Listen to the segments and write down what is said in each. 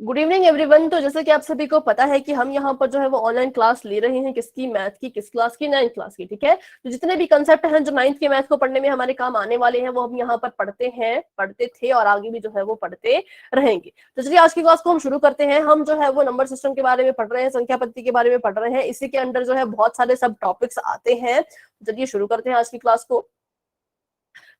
Good evening everyone. तो जैसे कि आप सभी को पता है कि हम यहाँ पर जो है वो ऑनलाइन क्लास ले रहे हैं, किसकी, मैथ की। किस क्लास की? 9th क्लास की। ठीक है, तो जितने भी कंसेप्ट हैं जो 9th के मैथ को पढ़ने में हमारे काम आने वाले हैं वो हम यहाँ पर पढ़ते हैं, पढ़ते थे और आगे भी जो है वो पढ़ते रहेंगे। तो चलिए आज की क्लास को हम शुरू करते हैं। हम जो है वो नंबर सिस्टम के बारे में पढ़ रहे हैं, संख्या पद्धति के बारे में पढ़ रहे हैं। इसी के अंदर जो है बहुत सारे सब टॉपिक्स आते हैं। चलिए शुरू करते हैं आज की क्लास को।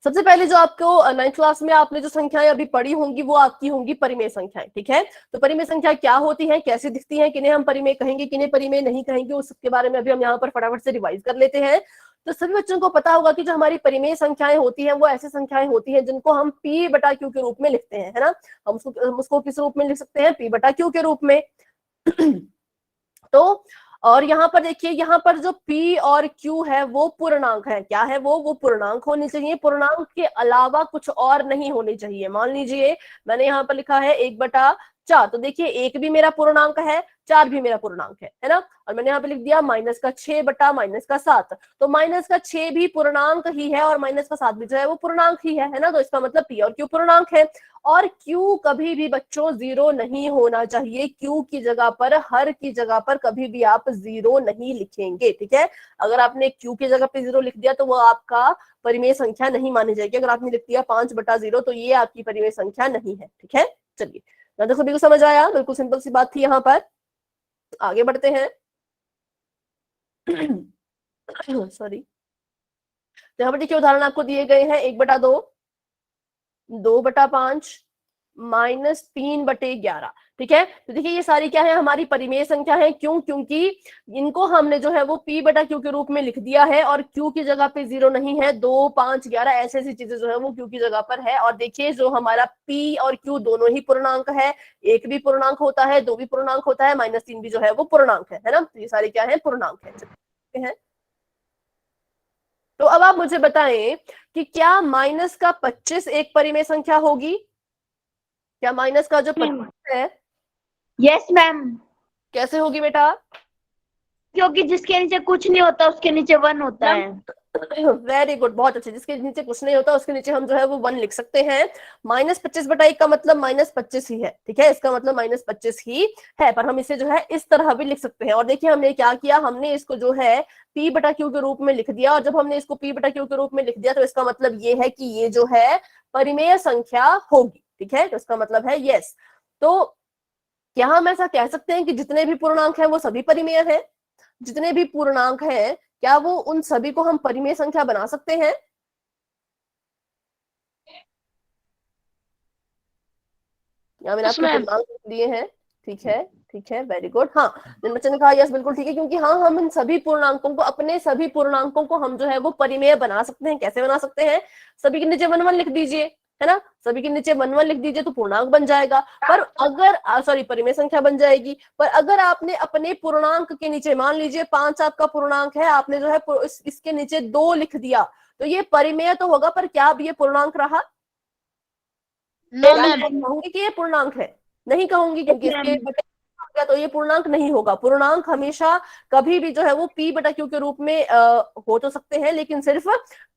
सबसे पहले जो आपको 9th क्लास में आपने जो संख्याएं अभी पढ़ी होंगी वो आपकी होंगी परिमेय संख्याएं। ठीक है, तो परिमेय संख्या क्या होती है, कैसे दिखती है, किन्हें हम परिमेय कहेंगे, किन्हें परिमेय नहीं कहेंगे, उसके बारे में अभी हम यहाँ पर फटाफट से रिवाइज कर लेते हैं। तो सभी बच्चों को पता होगा कि जो हमारी परिमेय संख्याएं होती हैं वो ऐसी संख्याएं होती हैं जिनको हम p बटा q के रूप में लिखते हैं, है ना। हम उसको किस रूप में लिख सकते हैं? p बटा q के रूप में। तो और यहाँ पर देखिए, यहाँ पर जो p और q है वो पूर्णांक है। क्या है वो पूर्णांक होनी चाहिए। पूर्णांक के अलावा कुछ और नहीं होनी चाहिए। मान लीजिए मैंने यहाँ पर लिखा है 1/4, तो देखिए 1 भी मेरा पूर्णांक है, 4 भी मेरा पूर्णांक है ना। और मैंने यहाँ पे लिख दिया -6 बटा -7, तो -6 भी पूर्णांक ही है और -7 भी जो है वो पूर्णांक ही है ना। तो इसका मतलब p और q पूर्णांक है। और q कभी भी बच्चों 0 नहीं होना चाहिए। q की जगह पर, हर की जगह पर कभी भी आप 0 नहीं लिखेंगे। ठीक है, अगर आपने q की जगह पे 0 लिख दिया तो वो आपका परिमेय संख्या नहीं मानी जाएगी। अगर आपने लिख दिया 5/0 तो ये आपकी परिमेय संख्या नहीं है। ठीक है, चलिए तो सभी को समझ आया। बिल्कुल सिंपल सी बात थी। यहाँ पर आगे बढ़ते हैं। सॉरी, तो यहाँ पर देखिए उदाहरण आपको दिए गए हैं 1/2, 2/5, -3/11। ठीक है, तो देखिए ये सारी क्या है, हमारी परिमेय संख्या है। क्यों? क्योंकि इनको हमने जो है वो p बटा q के रूप में लिख दिया है और q की जगह पे 0 नहीं है। 2, 5, 11 ऐसी ऐसी चीजें जो है वो q की जगह पर है। और देखिए जो हमारा p और q दोनों ही पूर्णांक है। 1 भी पूर्णांक होता है, 2 भी पूर्णांक होता है, -3 भी जो है वो पूर्णांक है ना। तो ये सारे क्या है? पूर्णांक है। तो अब आप मुझे बताएं कि क्या -25 एक परिमेय संख्या होगी? क्या माइनस का जो 25 है, यस मैम, कैसे होगी बेटा? क्योंकि जिसके नीचे कुछ नहीं होता उसके नीचे 1 होता है। वेरी गुड, बहुत अच्छे। जिसके नीचे कुछ नहीं होता उसके नीचे हम जो है वो 1 लिख सकते हैं। -25/1 का मतलब -25 ही है। ठीक है, इसका मतलब -25 ही है, पर हम इसे जो है इस तरह भी लिख सकते हैं। और देखिए हमने क्या किया, हमने इसको जो है p बटा q के रूप में लिख दिया। और जब हमने इसको p बटा q के रूप में लिख दिया तो इसका मतलब ये है कि ये जो है परिमेय संख्या होगी। ठीक है, तो इसका मतलब है यस। तो क्या हम ऐसा कह सकते हैं कि जितने भी पूर्णांक हैं वो सभी परिमेय हैं? जितने भी पूर्णांक हैं क्या वो उन सभी को हम परिमेय संख्या बना सकते हैं? या मैंने आपके पूर्णांक दिए हैं। ठीक है, ठीक है, वेरी गुड। हाँ, जिन बच्चों ने कहा यस बिल्कुल ठीक है, क्योंकि हाँ हम इन सभी पूर्णांकों को, अपने सभी पूर्णांकों को हम जो है वो परिमेय बना सकते हैं। कैसे बना सकते हैं? सभी के नीचे 1 1 लिख दीजिए, है ना। सभी के नीचे 1 1 लिख दीजिए तो पूर्णांक बन जाएगा। पर अगर सॉरी, परिमेय संख्या बन जाएगी। पर अगर आपने अपने पूर्णांक के नीचे, मान लीजिए 5 आपका पूर्णांक है, आपने जो है इसके नीचे 2 लिख दिया तो ये परिमेय तो होगा, पर क्या अब ये पूर्णांक रहा? कहूंगी कि ये पूर्णांक है? नहीं कहूंगी, क्योंकि इसके बटे हो गया तो ये पूर्णांक नहीं होगा। पूर्णांक हमेशा कभी भी जो है वो p बटा q के रूप में हो तो सकते हैं, लेकिन सिर्फ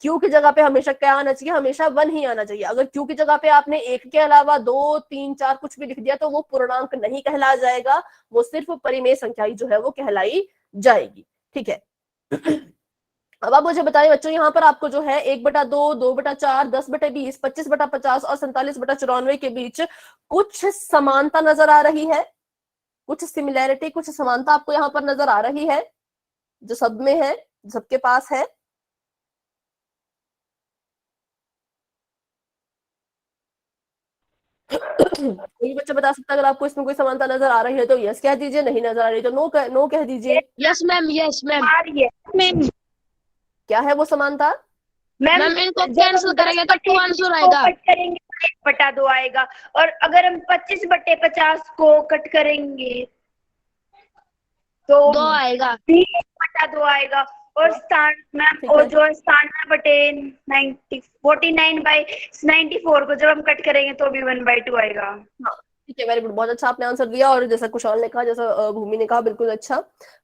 q की जगह पे हमेशा क्या आना चाहिए? हमेशा 1 ही आना चाहिए। अगर q की जगह पे आपने 1 के अलावा 2, 3, 4 कुछ भी लिख दिया तो वो पूर्णांक नहीं कहला जाएगा, वो सिर्फ परिमेय संख्या ही जो है वो कहलाई जाएगी। ठीक है, अब आप मुझे बताइए बच्चों, यहाँ पर आपको जो है 1/2, 2/4, 10/20, 25/50 और 47/94 के बीच कुछ समानता नजर आ रही है। कुछ सिमिलैरिटी, कुछ समानता आपको यहाँ पर नजर आ रही है, जो सब में है, सबके पास है। कोई बच्चा बता सकता है अगर आपको इसमें कोई समानता नजर आ रही है तो यस कह दीजिए, नहीं नजर आ रही तो नो कह दीजिए। Yes ma'am, yes ma'am. क्या है वो समानता? मैम इनको कैंसिल करेंगे तो 2 आंसर आएगा। कट करेंगे 1/2 आएगा। और अगर हम 25/50 को कट करेंगे तो 2 आएगा, 1/2 आएगा। और मैम और जो 97/90 49/94 को जब हम कट करेंगे तो भी 1/2 आएगा। हाँ, ठीक है, वेरी गुड, बहुत अच्छा आपने आंसर दिया। और जैसा कुशाल ने कहा, जैसा भूमि ने कहा, बिल्कुल अच्छा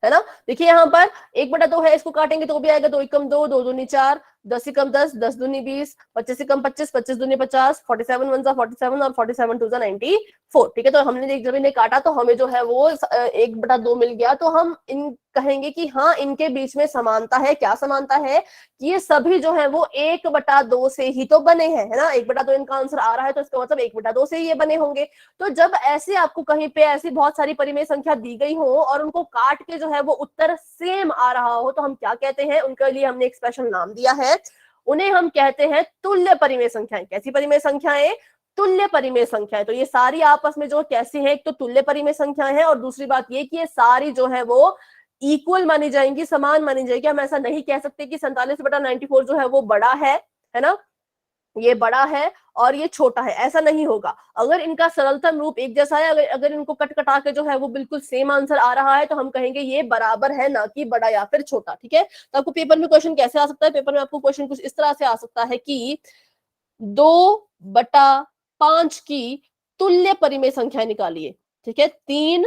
है ना। देखिए यहाँ पर 1/2 है, इसको काटेंगे तो भी आएगा 2 एकम 2, 2 दूनी 4, 10 से कम 10, 10 दूनी 20, 25 से कम 25, 25 दूनी 50, 47 1 जा 47 और 47 2 जा 94। ठीक है, तो हमने जब इन्हें काटा तो हमें जो है वो 1/2 मिल गया। तो हम इन कहेंगे कि हाँ इनके बीच में समानता है। क्या समानता है कि ये सभी जो है वो 1/2 से ही तो बने हैं, है ना। 1/2 इनका आंसर आ रहा है तो इसका मतलब 1/2 से ही ये बने होंगे। तो जब ऐसे आपको कहीं पे ऐसी बहुत सारी परिमेय संख्या दी गई हो और उनको काट के जो है वो उत्तर सेम आ रहा हो, तो हम क्या कहते हैं, उनके लिए हमने एक स्पेशल नाम दिया है। उन्हें हम कहते हैं तुल्य परिमेय संख्याएं। कैसी परिमेय संख्याएं? तुल्य परिमेय संख्याएं। तो ये सारी आपस में जो कैसी है, एक तो तुल्य परिमेय संख्याएं हैं और दूसरी बात ये कि ये सारी जो है वो इक्वल मानी जाएंगी, समान मानी जाएगी। हम ऐसा नहीं कह सकते कि 47/94 जो है वो बड़ा है ना, ये बड़ा है और ये छोटा है, ऐसा नहीं होगा। अगर इनका सरलतम रूप एक जैसा है, अगर इनको कट कटा के जो है वो बिल्कुल सेम आंसर आ रहा है, तो हम कहेंगे ये बराबर है, ना कि बड़ा या फिर छोटा। ठीक है, तो आपको पेपर में क्वेश्चन कैसे आ सकता है? पेपर में आपको क्वेश्चन कुछ इस तरह से आ सकता है कि 2/5 की तुल्य परिमेय संख्या निकालिए। ठीक है, 3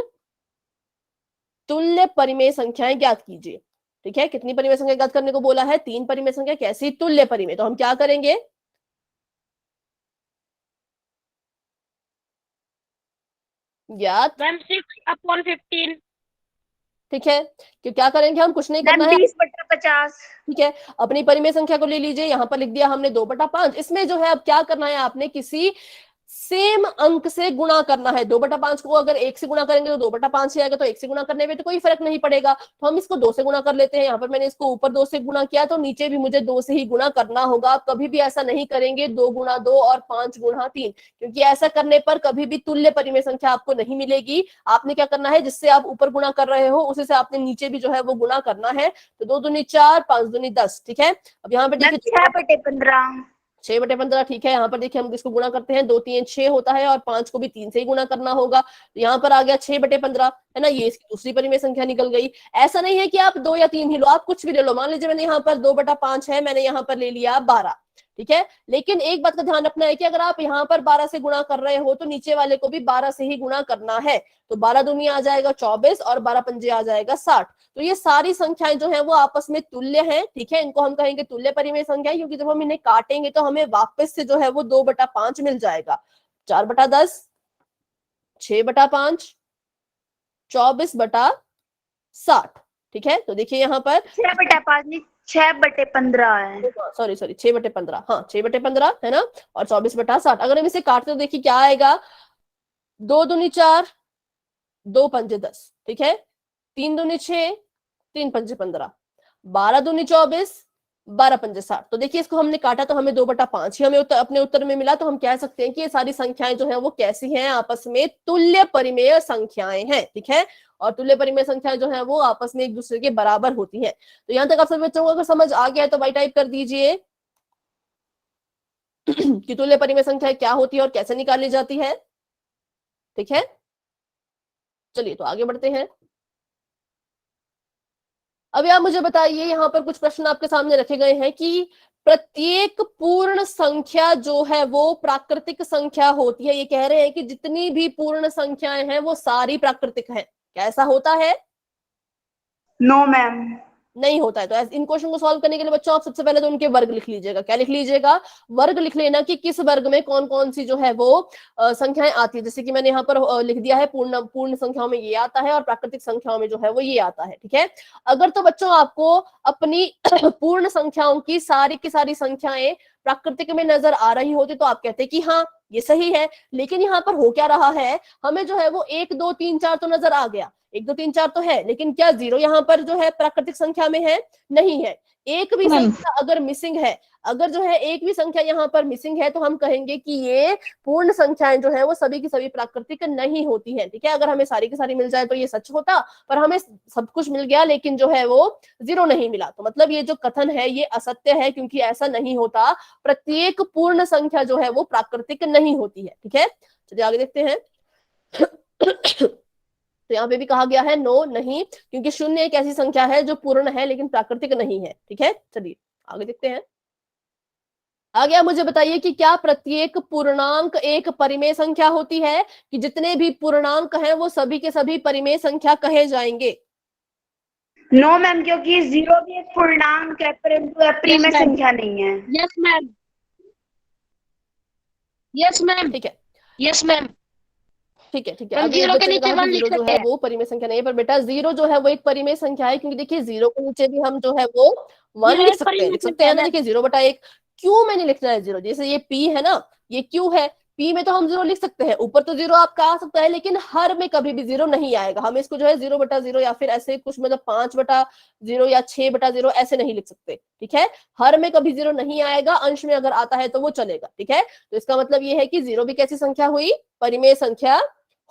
तुल्य परिमेय संख्याएं ज्ञात कीजिए। ठीक है, कितनी परिमेय संख्या ज्ञात करने को बोला है? 3 परिमेय संख्या। कैसी? तुल्य परिमेय। तो हम क्या करेंगे? ज्ञात 6/15। ठीक है, कि क्या करेंगे हम? कुछ नहीं करना है। 20/50। ठीक है, अपनी परिमेय संख्या को ले लीजिए। यहां पर लिख दिया हमने 2/5। इसमें जो है अब क्या करना है, आपने किसी सेम अंक से गुणा करना है। 2/5 को अगर 1 से गुणा करेंगे तो 2/5 से आएगा, तो 1 से गुणा करने में तो कोई फर्क नहीं पड़ेगा, तो हम इसको 2 से गुणा कर लेते हैं। यहाँ पर मैंने इसको ऊपर 2 से गुणा किया, तो नीचे भी मुझे 2 से ही गुणा करना होगा। आप कभी भी ऐसा नहीं करेंगे 2x2 और 5x3, क्योंकि ऐसा करने पर कभी भी तुल्य परिमेय संख्या आपको नहीं मिलेगी। आपने क्या करना है, जिससे आप ऊपर गुणा कर रहे हो उसी से आपने नीचे भी जो है वो गुणा करना है। तो 2 दूनी 4, 5 दूनी 10। ठीक है, अब यहाँ पे देखिए 6/15। 6/15। ठीक है, यहाँ पर देखिए हम किसको गुणा करते हैं, 2 3 6 होता है और 5 को भी 3 से ही गुणा करना होगा। तो यहाँ पर आ गया 6/15, है ना। ये इसकी दूसरी परिमेय संख्या निकल गई। ऐसा नहीं है कि आप 2 या 3 ही लो, आप कुछ भी ले लो। मान लीजिए मैंने यहाँ पर 2/5 है, मैंने यहाँ पर ले लिया 12। ठीक है, लेकिन एक बात का ध्यान रखना है कि अगर आप यहाँ पर 12 से गुणा कर रहे हो तो नीचे वाले को भी 12 से ही गुणा करना है। तो 12 दूनी आ जाएगा 24 और 12 पंजे आ जाएगा 60। तो ये सारी संख्याएं जो है वो आपस में तुल्य हैं। ठीक है, इनको हम कहेंगे तुल्य परिमेय संख्या, क्योंकि जब हम इन्हें काटेंगे तो हमें वापस से जो है वो 2/5 मिल जाएगा। 4/10, 6/5, 24/60। ठीक है, तो देखिए यहाँ पर 6/5 नहीं, 6/15 है। सॉरी 6/15, हाँ 6/15 है ना, और 24/60। अगर हम इसे काटते तो देखिए क्या आएगा, 2 दूनी 4, 2 पंजे 10। ठीक है, 3 दूनी 6, 3 पंजे 15, 12 दूनी 24, 12 पंजे 60। तो देखिए इसको हमने काटा तो हमें 2/5 ही हमें अपने उत्तर में मिला। तो हम कह सकते हैं कि ये सारी संख्याएं जो है वो कैसी हैं, आपस में तुल्य परिमेय संख्याएं हैं। ठीक है, और तुल्य परिमेय संख्याएं जो है वो आपस में एक दूसरे के बराबर होती हैं। तो यहां तक आप सभी बच्चों को अगर समझ आ गया है तो भाई टाइप कर दीजिए कि तुल्य परिमेय संख्या क्या होती है और कैसे निकाली जाती है। ठीक है, चलिए तो आगे बढ़ते हैं। अभी आप मुझे बताइए, यहाँ पर कुछ प्रश्न आपके सामने रखे गए हैं कि प्रत्येक पूर्ण संख्या जो है वो प्राकृतिक संख्या होती है। ये कह रहे हैं कि जितनी भी पूर्ण संख्याएं हैं वो सारी प्राकृतिक हैं। क्या ऐसा होता है? No ma'am. नहीं होता है। तो इन क्वेश्चन को सॉल्व करने के लिए बच्चों आप सबसे पहले तो उनके वर्ग लिख लीजिएगा। क्या लिख लीजिएगा? वर्ग लिख लेना कि किस वर्ग में कौन कौन सी जो है वो संख्याएं आती है। जैसे कि मैंने यहाँ पर लिख दिया है, पूर्ण संख्याओं में ये आता है और प्राकृतिक संख्याओं में जो है वो ये आता है। ठीक है, अगर तो बच्चों आपको अपनी पूर्ण संख्याओं की सारी संख्याएं प्राकृतिक में नजर आ रही होती तो आप कहते कि हाँ ये सही है। लेकिन यहाँ पर हो क्या रहा है, हमें जो है वो 1 2 3 4 तो नजर आ गया, 1 2 3 4 तो है, लेकिन क्या 0 यहाँ पर जो है प्राकृतिक संख्या में है? नहीं है। एक भी संख्या अगर मिसिंग है, अगर जो है एक भी संख्या यहाँ पर मिसिंग है, तो हम कहेंगे कि ये पूर्ण संख्याएं जो है वो सभी की सभी प्राकृतिक नहीं होती हैं। ठीक है, अगर हमें सारी की सारी मिल जाए तो ये सच होता, पर हमें सब कुछ मिल गया लेकिन जो है वो 0 नहीं मिला, तो मतलब ये जो कथन है ये असत्य है, क्योंकि ऐसा नहीं होता। प्रत्येक पूर्ण संख्या जो है वो प्राकृतिक नहीं होती है। ठीक है, चलिए आगे देखते हैं। तो यहाँ पे भी कहा गया है नो, नहीं, क्योंकि 0 एक ऐसी संख्या है जो पूर्ण है लेकिन प्राकृतिक नहीं है। ठीक है, चलिए आगे देखते हैं। आगे आप मुझे बताइए कि क्या प्रत्येक पूर्णांक एक परिमेय संख्या होती है, कि जितने भी पूर्णांक हैं वो सभी के सभी परिमेय संख्या कहे जाएंगे? नो मैम, क्योंकि 0 भी एक पूर्णांक है परंतु अप्रिमेय संख्या नहीं है। यस मैम, यस मैम, ठीक है, यस मैम। ठीक है, ठीक है। हम अभी एक 0 के बच्चे ने नीचे कहा कि 1 लिख जीरो जो सकते है हैं। वो परिमेय संख्या नहीं है, पर बेटा जीरो जो है वो एक परिमेय संख्या है, क्योंकि देखिए जीरो के नीचे भी हम जो है वो 1 ये लिख एक सकते हैं, परिमेय लिख सकते संख्या हैं है ना। मैम। देखिए 0/1 क्यों मैंने लिखना है 0, जैसे ये पी है ना, ये क्यू है, पी में तो हम 0 लिख सकते हैं, ऊपर तो 0 आपका आ सकता है, लेकिन हर में कभी भी 0 नहीं आएगा। हम इसको जो है 0/0 या फिर ऐसे कुछ मतलब 5/0 या 6/0 ऐसे नहीं लिख सकते, ठीक है। हर में कभी 0 नहीं आएगा, अंश में अगर आता है तो वो चलेगा, ठीक है। तो इसका मतलब ये है कि 0 भी कैसी संख्या हुई, परिमेय संख्या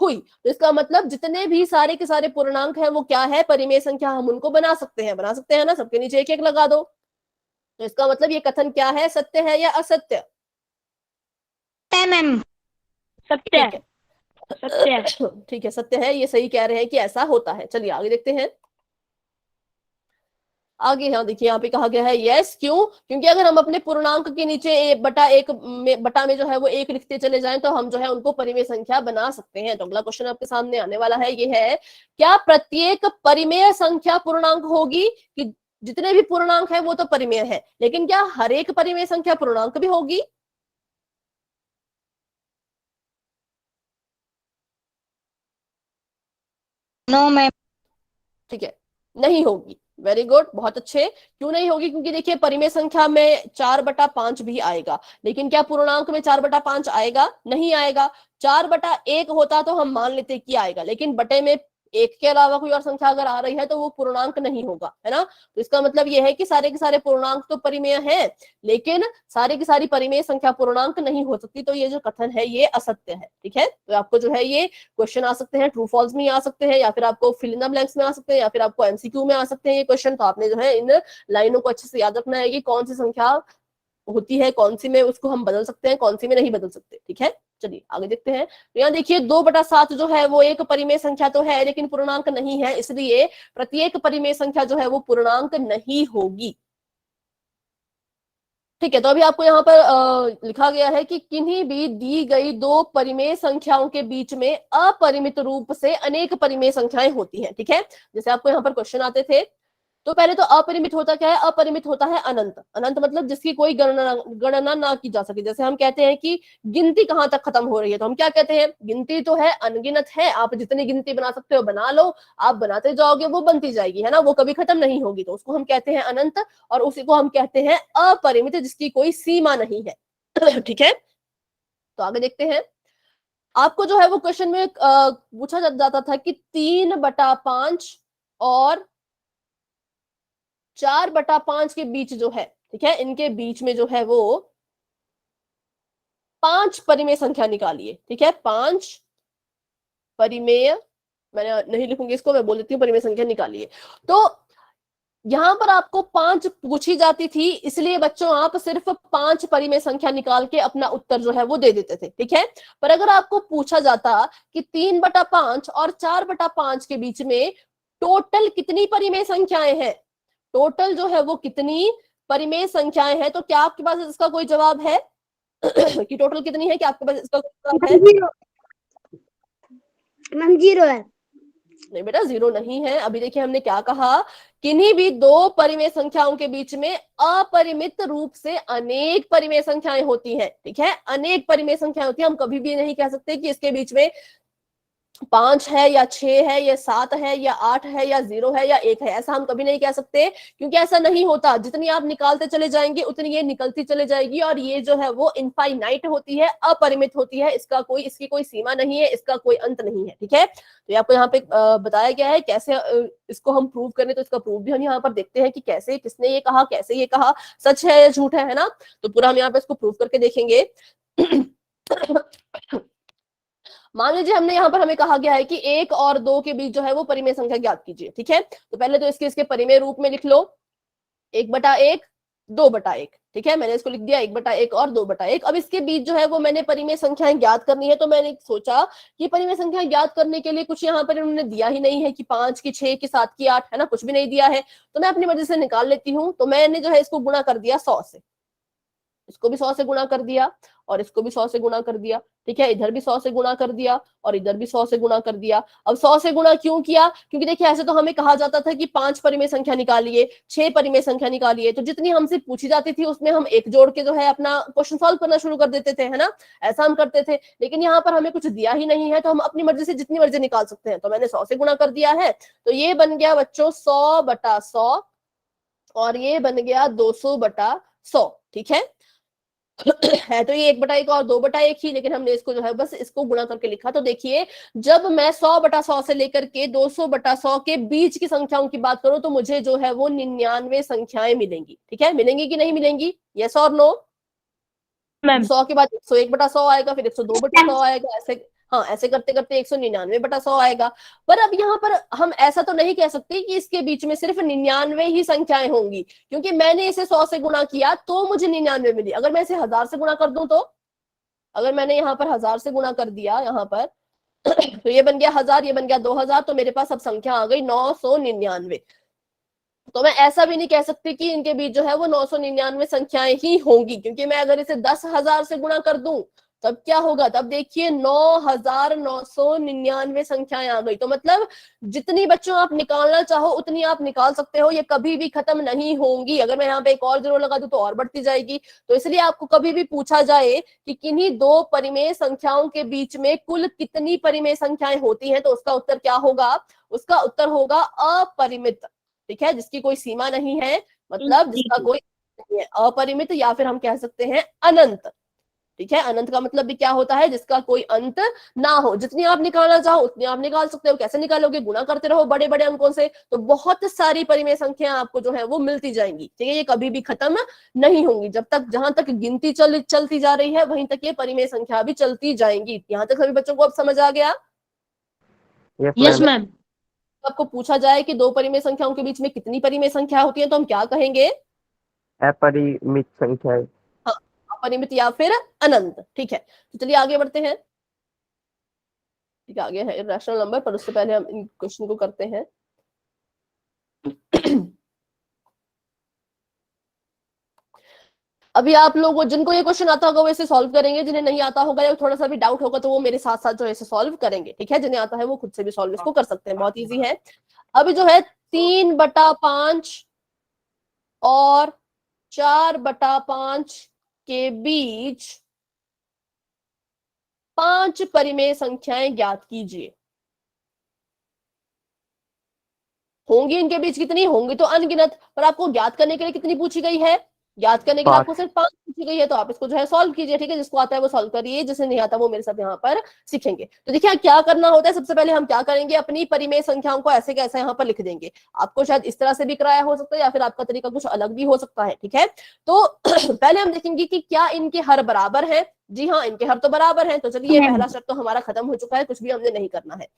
हुई। तो इसका मतलब जितने भी सारे के सारे पूर्णांक है वो क्या है, परिमेय संख्या। हम उनको बना सकते हैं, बना सकते हैं ना, सबके नीचे एक एक लगा दो। तो इसका मतलब ये कथन क्या है, सत्य है या असत्य? मैम सत्य ठीक है, है, सत्य है। ठीक है, सत्य है, ये सही कह रहे हैं कि ऐसा होता है। चलिए आगे देखते हैं। आगे यहाँ देखिए, यहाँ पे कहा गया है यस, क्यों? क्योंकि अगर हम अपने पूर्णांक के नीचे बटा में जो है वो 1 लिखते चले जाएं तो हम जो है उनको परिमेय संख्या बना सकते हैं। तो अगला क्वेश्चन आपके सामने आने वाला है, ये है क्या प्रत्येक परिमेय संख्या पूर्णांक होगी? कि जितने भी पूर्णांक है वो तो परिमेय है, लेकिन क्या हर एक परिमेय संख्या पूर्णांक भी होगी? No ma'am. ठीक है, नहीं होगी। वेरी गुड, बहुत अच्छे। क्यों नहीं होगी? क्योंकि देखिए परिमेय संख्या में 4/5 भी आएगा, लेकिन क्या पूर्णांक में 4/5 आएगा? नहीं आएगा। 4/1 होता तो हम मान लेते कि आएगा, लेकिन बटे में 1 के अलावा कोई और संख्या अगर आ रही है तो वो पूर्णांक नहीं होगा, है ना। तो इसका मतलब ये है कि सारे के सारे पूर्णांक तो परिमेय हैं, लेकिन सारी की सारी परिमेय संख्या पूर्णांक नहीं हो सकती। तो ये जो कथन है ये असत्य है, ठीक है। तो आपको जो है ये क्वेश्चन आ सकते हैं, ट्रू फॉल्स में आ सकते हैं, या फिर आपको फिल इन द ब्लैंक्स में आ सकते हैं, या फिर आपको एमसीक्यू में आ सकते हैं ये क्वेश्चन। तो आपने जो है इन लाइनों को अच्छे से याद रखना है कि कौन सी संख्या होती है, कौन सी में उसको हम बदल सकते हैं, कौन सी में नहीं बदल सकते, ठीक है। चलिए आगे देखते हैं। तो यहाँ देखिए 2/7 जो है वो एक परिमेय संख्या तो है, लेकिन पूर्णांक नहीं है, इसलिए प्रत्येक परिमेय संख्या जो है वो पूर्णांक नहीं होगी। ठीक है, तो अभी आपको यहाँ पर लिखा गया है कि किन्हीं भी दी गई दो परिमेय संख्याओं के बीच में अपरिमित रूप से अनेक परिमेय संख्याएं होती हैं, ठीक है। जैसे आपको यहाँ पर क्वेश्चन आते थे, तो पहले तो अपरिमित होता क्या है? अपरिमित होता है अनंत। अनंत मतलब जिसकी कोई गणना ना की जा सके। जैसे हम कहते हैं कि गिनती कहाँ तक खत्म हो रही है, तो हम क्या कहते हैं? गिनती तो है अनगिनत है, आप जितनी गिनती बना सकते हो बना लो, आप बनाते जाओगे वो बनती जाएगी, है ना, वो कभी खत्म नहीं होगी। तो उसको हम कहते हैं अनंत, और उसी को हम कहते हैं अपरिमित, जिसकी कोई सीमा नहीं है। ठीक है, तो आगे देखते हैं। आपको जो है वो क्वेश्चन में पूछा जाता था कि 3/5 और 4/5 के बीच जो है, ठीक है, इनके बीच में जो है वो 5 परिमेय संख्या निकालिए, ठीक है। 5 परिमेय, मैंने नहीं लिखूंगी इसको, मैं बोल देती हूँ परिमेय संख्या निकालिए। तो यहां पर आपको 5 पूछी जाती थी, इसलिए बच्चों आप सिर्फ 5 परिमेय संख्या निकाल के अपना उत्तर जो है वो दे देते थे, ठीक है। पर अगर आपको पूछा जाता कि 3/5 और 4/5 के बीच में टोटल कितनी परिमेय संख्याएं हैं, टोटल जो है वो कितनी परिमेय संख्याएं हैं, तो क्या आपके पास इसका कोई जवाब है? कि टोटल कितनी है, क्या आपके पास इसका कोई जवाब है? मैम 0 है। नहीं बेटा, 0 नहीं है। अभी देखिए हमने क्या कहा, किन्हीं भी दो परिमेय संख्याओं के बीच में अपरिमित रूप से अनेक परिमेय संख्याएं होती हैं, ठीक है। अनेक परिमेय संख्याएं होती हैं, हम कभी भी नहीं कह सकते कि इसके बीच में 5 है या 6 है या 7 है या 8 है या 0 है या 1 है, ऐसा हम कभी नहीं कह सकते, क्योंकि ऐसा नहीं होता। जितनी आप निकालते चले जाएंगे उतनी ये निकलती चले जाएगी, और ये जो है वो इनफाइनाइट होती है, अपरिमित होती है, इसकी कोई सीमा नहीं है, इसका कोई अंत नहीं है, ठीक है। तो ये आपको यहाँ पे बताया गया है कैसे इसको हम प्रूव करें। तो इसका प्रूफ भी हम यहाँ पर देखते हैं कि कैसे, किसने ये कहा, कैसे ये कहा, सच है या झूठ है ना। तो पूरा हम यहाँ पे इसको प्रूव करके देखेंगे। मान लीजिए हमने यहाँ पर, हमें कहा गया है कि 1 और 2 के बीच जो है वो परिमेय संख्या ज्ञात कीजिए, ठीक है। तो पहले तो इसके परिमेय रूप में लिख लो, 1/1 2/1, ठीक है। मैंने इसको लिख दिया 1/1 और 2/1। अब इसके बीच जो है वो मैंने परिमेय संख्याएं ज्ञात करनी है, तो मैंने सोचा कि परिमेय संख्याएं ज्ञात करने के लिए कुछ यहाँ पर इन्होंने दिया ही नहीं है कि 5 की 6 की 7 की 8, है ना, कुछ भी नहीं दिया है। तो मैं अपनी मर्जी से निकाल लेती हूँ। तो मैंने जो है इसको गुणा कर दिया 100 से, इसको भी 100 से गुणा कर दिया और इसको भी 100 से गुणा कर दिया, ठीक है। इधर भी 100 से गुणा कर दिया और इधर भी 100 से गुणा कर दिया। अब 100 से गुणा क्यों किया? क्योंकि देखिए ऐसे तो हमें कहा जाता था कि 5 परिमेय संख्या निकालिए, 6 परिमेय संख्या निकालिए, तो जितनी हमसे पूछी जाती थी उसमें हम एक जोड़ के जो है अपना क्वेश्चन सॉल्व करना शुरू कर देते थे, है ना, ऐसा हम करते थे। लेकिन यहाँ पर हमें कुछ दिया ही नहीं है तो हम अपनी मर्जी से जितनी मर्जी निकाल सकते हैं। तो मैंने 100 से गुणा कर दिया है, तो ये बन गया बच्चों 100/100 और ये बन गया 200/100, ठीक है। है तो ये 1/1 और 2/1 ही, लेकिन हमने इसको जो है बस इसको गुणा करके लिखा। तो देखिए जब मैं 100/100 से लेकर के 200/100 के बीच की संख्याओं की बात करूं तो मुझे जो है वो 99 संख्याएं मिलेंगी, ठीक है। मिलेंगी कि नहीं मिलेंगी, यस और नो? 100 के बाद 101/100 आएगा, फिर 102/100 आएगा, ऐसे हाँ ऐसे करते करते 199/100 आएगा। पर अब यहाँ पर हम ऐसा तो नहीं कह सकते कि इसके बीच में सिर्फ 99 ही संख्याएं होंगी, क्योंकि मैंने इसे 100 से गुणा किया तो मुझे 99 मिली। अगर मैं इसे 1000 से गुणा कर दूं तो, अगर मैंने यहाँ पर 1000 से गुणा कर दिया यहाँ पर तो ये बन गया 1000, ये बन गया 2000, तो मेरे पास अब संख्या आ गई 999। तो मैं ऐसा भी नहीं कह सकती कि इनके बीच जो है वो 999 संख्याएं ही होंगी, क्योंकि मैं अगर इसे 10,000 से गुणा कर दूं तब क्या होगा, तब देखिए 9,999 संख्याएं आ गई। तो मतलब जितनी बच्चों आप निकालना चाहो उतनी आप निकाल सकते हो, ये कभी भी खत्म नहीं होंगी। अगर मैं यहाँ पे एक और जीरो लगा दूं तो और बढ़ती जाएगी। तो इसलिए आपको कभी भी पूछा जाए कि किन्हीं दो परिमेय संख्याओं के बीच में कुल कितनी परिमेय संख्याएं होती हैं, तो उसका उत्तर क्या होगा, उसका उत्तर होगा अपरिमित, ठीक है, जिसकी कोई सीमा नहीं है, मतलब जिसका कोई नहीं है, अपरिमित, या फिर हम कह सकते हैं अनंत, ठीक है। अनंत का मतलब भी क्या होता है, जिसका कोई अंत ना हो। जितनी आप निकालना चाहो उतनी आप निकाल सकते हो। कैसे निकालोगे, गुणा करते रहो बड़े बड़े अंकों से, तो बहुत सारी परिमेय संख्या आपको जो है वो मिलती जाएंगी, ठीक है। ये कभी भी खत्म नहीं होंगी, जब तक जहां तक गिनती चलती जा रही है वहीं तक ये परिमेय संख्या भी चलती जाएंगी। यहाँ तक सभी बच्चों को अब समझ आ गया? Yes ma'am. आपको पूछा जाए कि दो परिमेय संख्याओं के बीच में कितनी परिमेय संख्या होती है तो हम क्या कहेंगे, अपरिमित संख्या। हाँ, अपरिमित या फिर अनंत, ठीक है। तो चलिए आगे बढ़ते हैं, ठीक है। आगे है इरेशनल नंबर, पर उससे पहले हम इन क्वेश्चन को करते हैं। अभी आप लोग जिनको ये क्वेश्चन आता होगा वो इसे सॉल्व करेंगे, जिन्हें नहीं आता होगा या थोड़ा सा भी डाउट होगा तो वो मेरे साथ साथ जो है इसे सॉल्व करेंगे, ठीक है। जिन्हें आता है वो खुद से भी सॉल्व इसको कर सकते हैं, बहुत इजी है। अभी जो है 3/5 और 4/5 के बीच 5 परिमेय संख्याएं ज्ञात कीजिए। होंगी इनके बीच कितनी, होंगी तो अनगिनत, पर आपको ज्ञात करने के लिए कितनी पूछी गई है, ज्ञात करने के लिए आपको सिर्फ 5 पूछी गई है। तो आप इसको जो है सॉल्व कीजिए, ठीक है। जिसको आता है वो सॉल्व करिए, जिसे नहीं आता वो मेरे साथ यहाँ पर सीखेंगे। तो देखिए क्या करना होता है, सबसे पहले हम क्या करेंगे, अपनी परिमेय संख्याओं को ऐसे कैसे यहाँ पर लिख देंगे। आपको शायद इस तरह से भी कराया हो सकता है या फिर आपका तरीका कुछ अलग भी हो सकता है, ठीक है। तो पहले हम देखेंगे कि क्या इनके हर बराबर है। जी हाँ, इनके हर तो बराबर है। तो चलिए पहला शर्त तो हमारा खत्म हो चुका है, कुछ भी हमने नहीं करना है।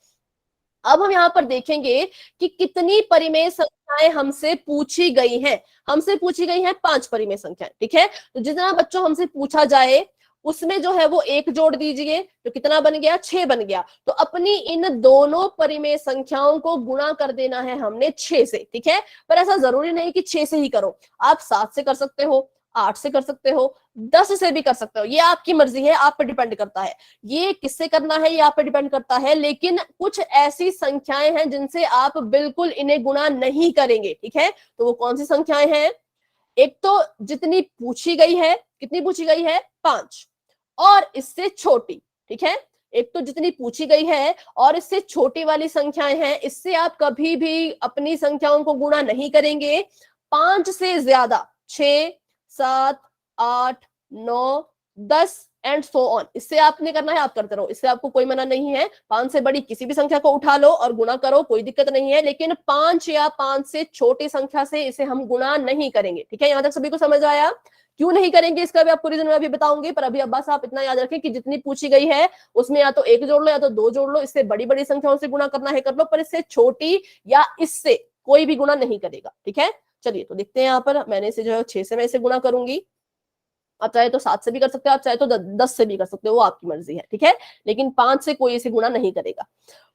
अब हम यहाँ पर देखेंगे कि कितनी परिमेय संख्याएं हमसे पूछी गई हैं। हमसे पूछी गई हैं 5 परिमेय संख्याएं, ठीक है। तो जितना बच्चों हमसे पूछा जाए उसमें जो है वो 1 जोड़ दीजिए, तो कितना बन गया, 6 बन गया। तो अपनी इन दोनों परिमेय संख्याओं को गुणा कर देना है हमने 6 से, ठीक है। पर ऐसा जरूरी नहीं कि 6 से ही करो, आप 7 से कर सकते हो, 8 से कर सकते हो, 10 से भी कर सकते हो, ये आपकी मर्जी है, आप पर डिपेंड करता है। ये किससे करना है ये आप पर डिपेंड करता है। लेकिन कुछ ऐसी संख्याएं हैं जिनसे आप बिल्कुल इन्हें गुणा नहीं करेंगे, ठीक है। तो वो कौन सी संख्याएं हैं, एक तो जितनी पूछी गई है, कितनी पूछी गई है, 5, और इससे छोटी, ठीक है। एक तो जितनी पूछी गई है और इससे छोटी वाली संख्याएं हैं, इससे आप कभी भी अपनी संख्याओं को गुणा नहीं करेंगे। 5 से ज्यादा 6, 7, 8, 9, 10 एंड सो ऑन, इससे आपने करना है आप करते रहो, इससे आपको कोई मना नहीं है। 5 से बड़ी किसी भी संख्या को उठा लो और गुणा करो, कोई दिक्कत नहीं है। लेकिन 5 या 5 से छोटी संख्या से इसे हम गुणा नहीं करेंगे, ठीक है। यहाँ तक सभी को समझ आया? क्यों नहीं करेंगे इसका भी आपको रीजन मैं अभी बताऊंगी, पर अभी अब बस आप इतना याद रखें कि जितनी पूछी गई है उसमें या तो 1 जोड़ लो या तो 2 जोड़ लो। इससे बड़ी बड़ी संख्याओं से गुणा करना है कर लो, पर इससे छोटी या इससे कोई भी गुणा नहीं करेगा, ठीक है। चलिए तो देखते हैं, यहाँ पर मैंने इसे जो है 6 से मैं इसे गुणा करूंगी। आप चाहे तो 7 से भी कर सकते हो, आप चाहे तो 10 से भी कर सकते हो, वो आपकी मर्जी है, ठीक है। लेकिन 5 से कोई इसे गुणा नहीं करेगा।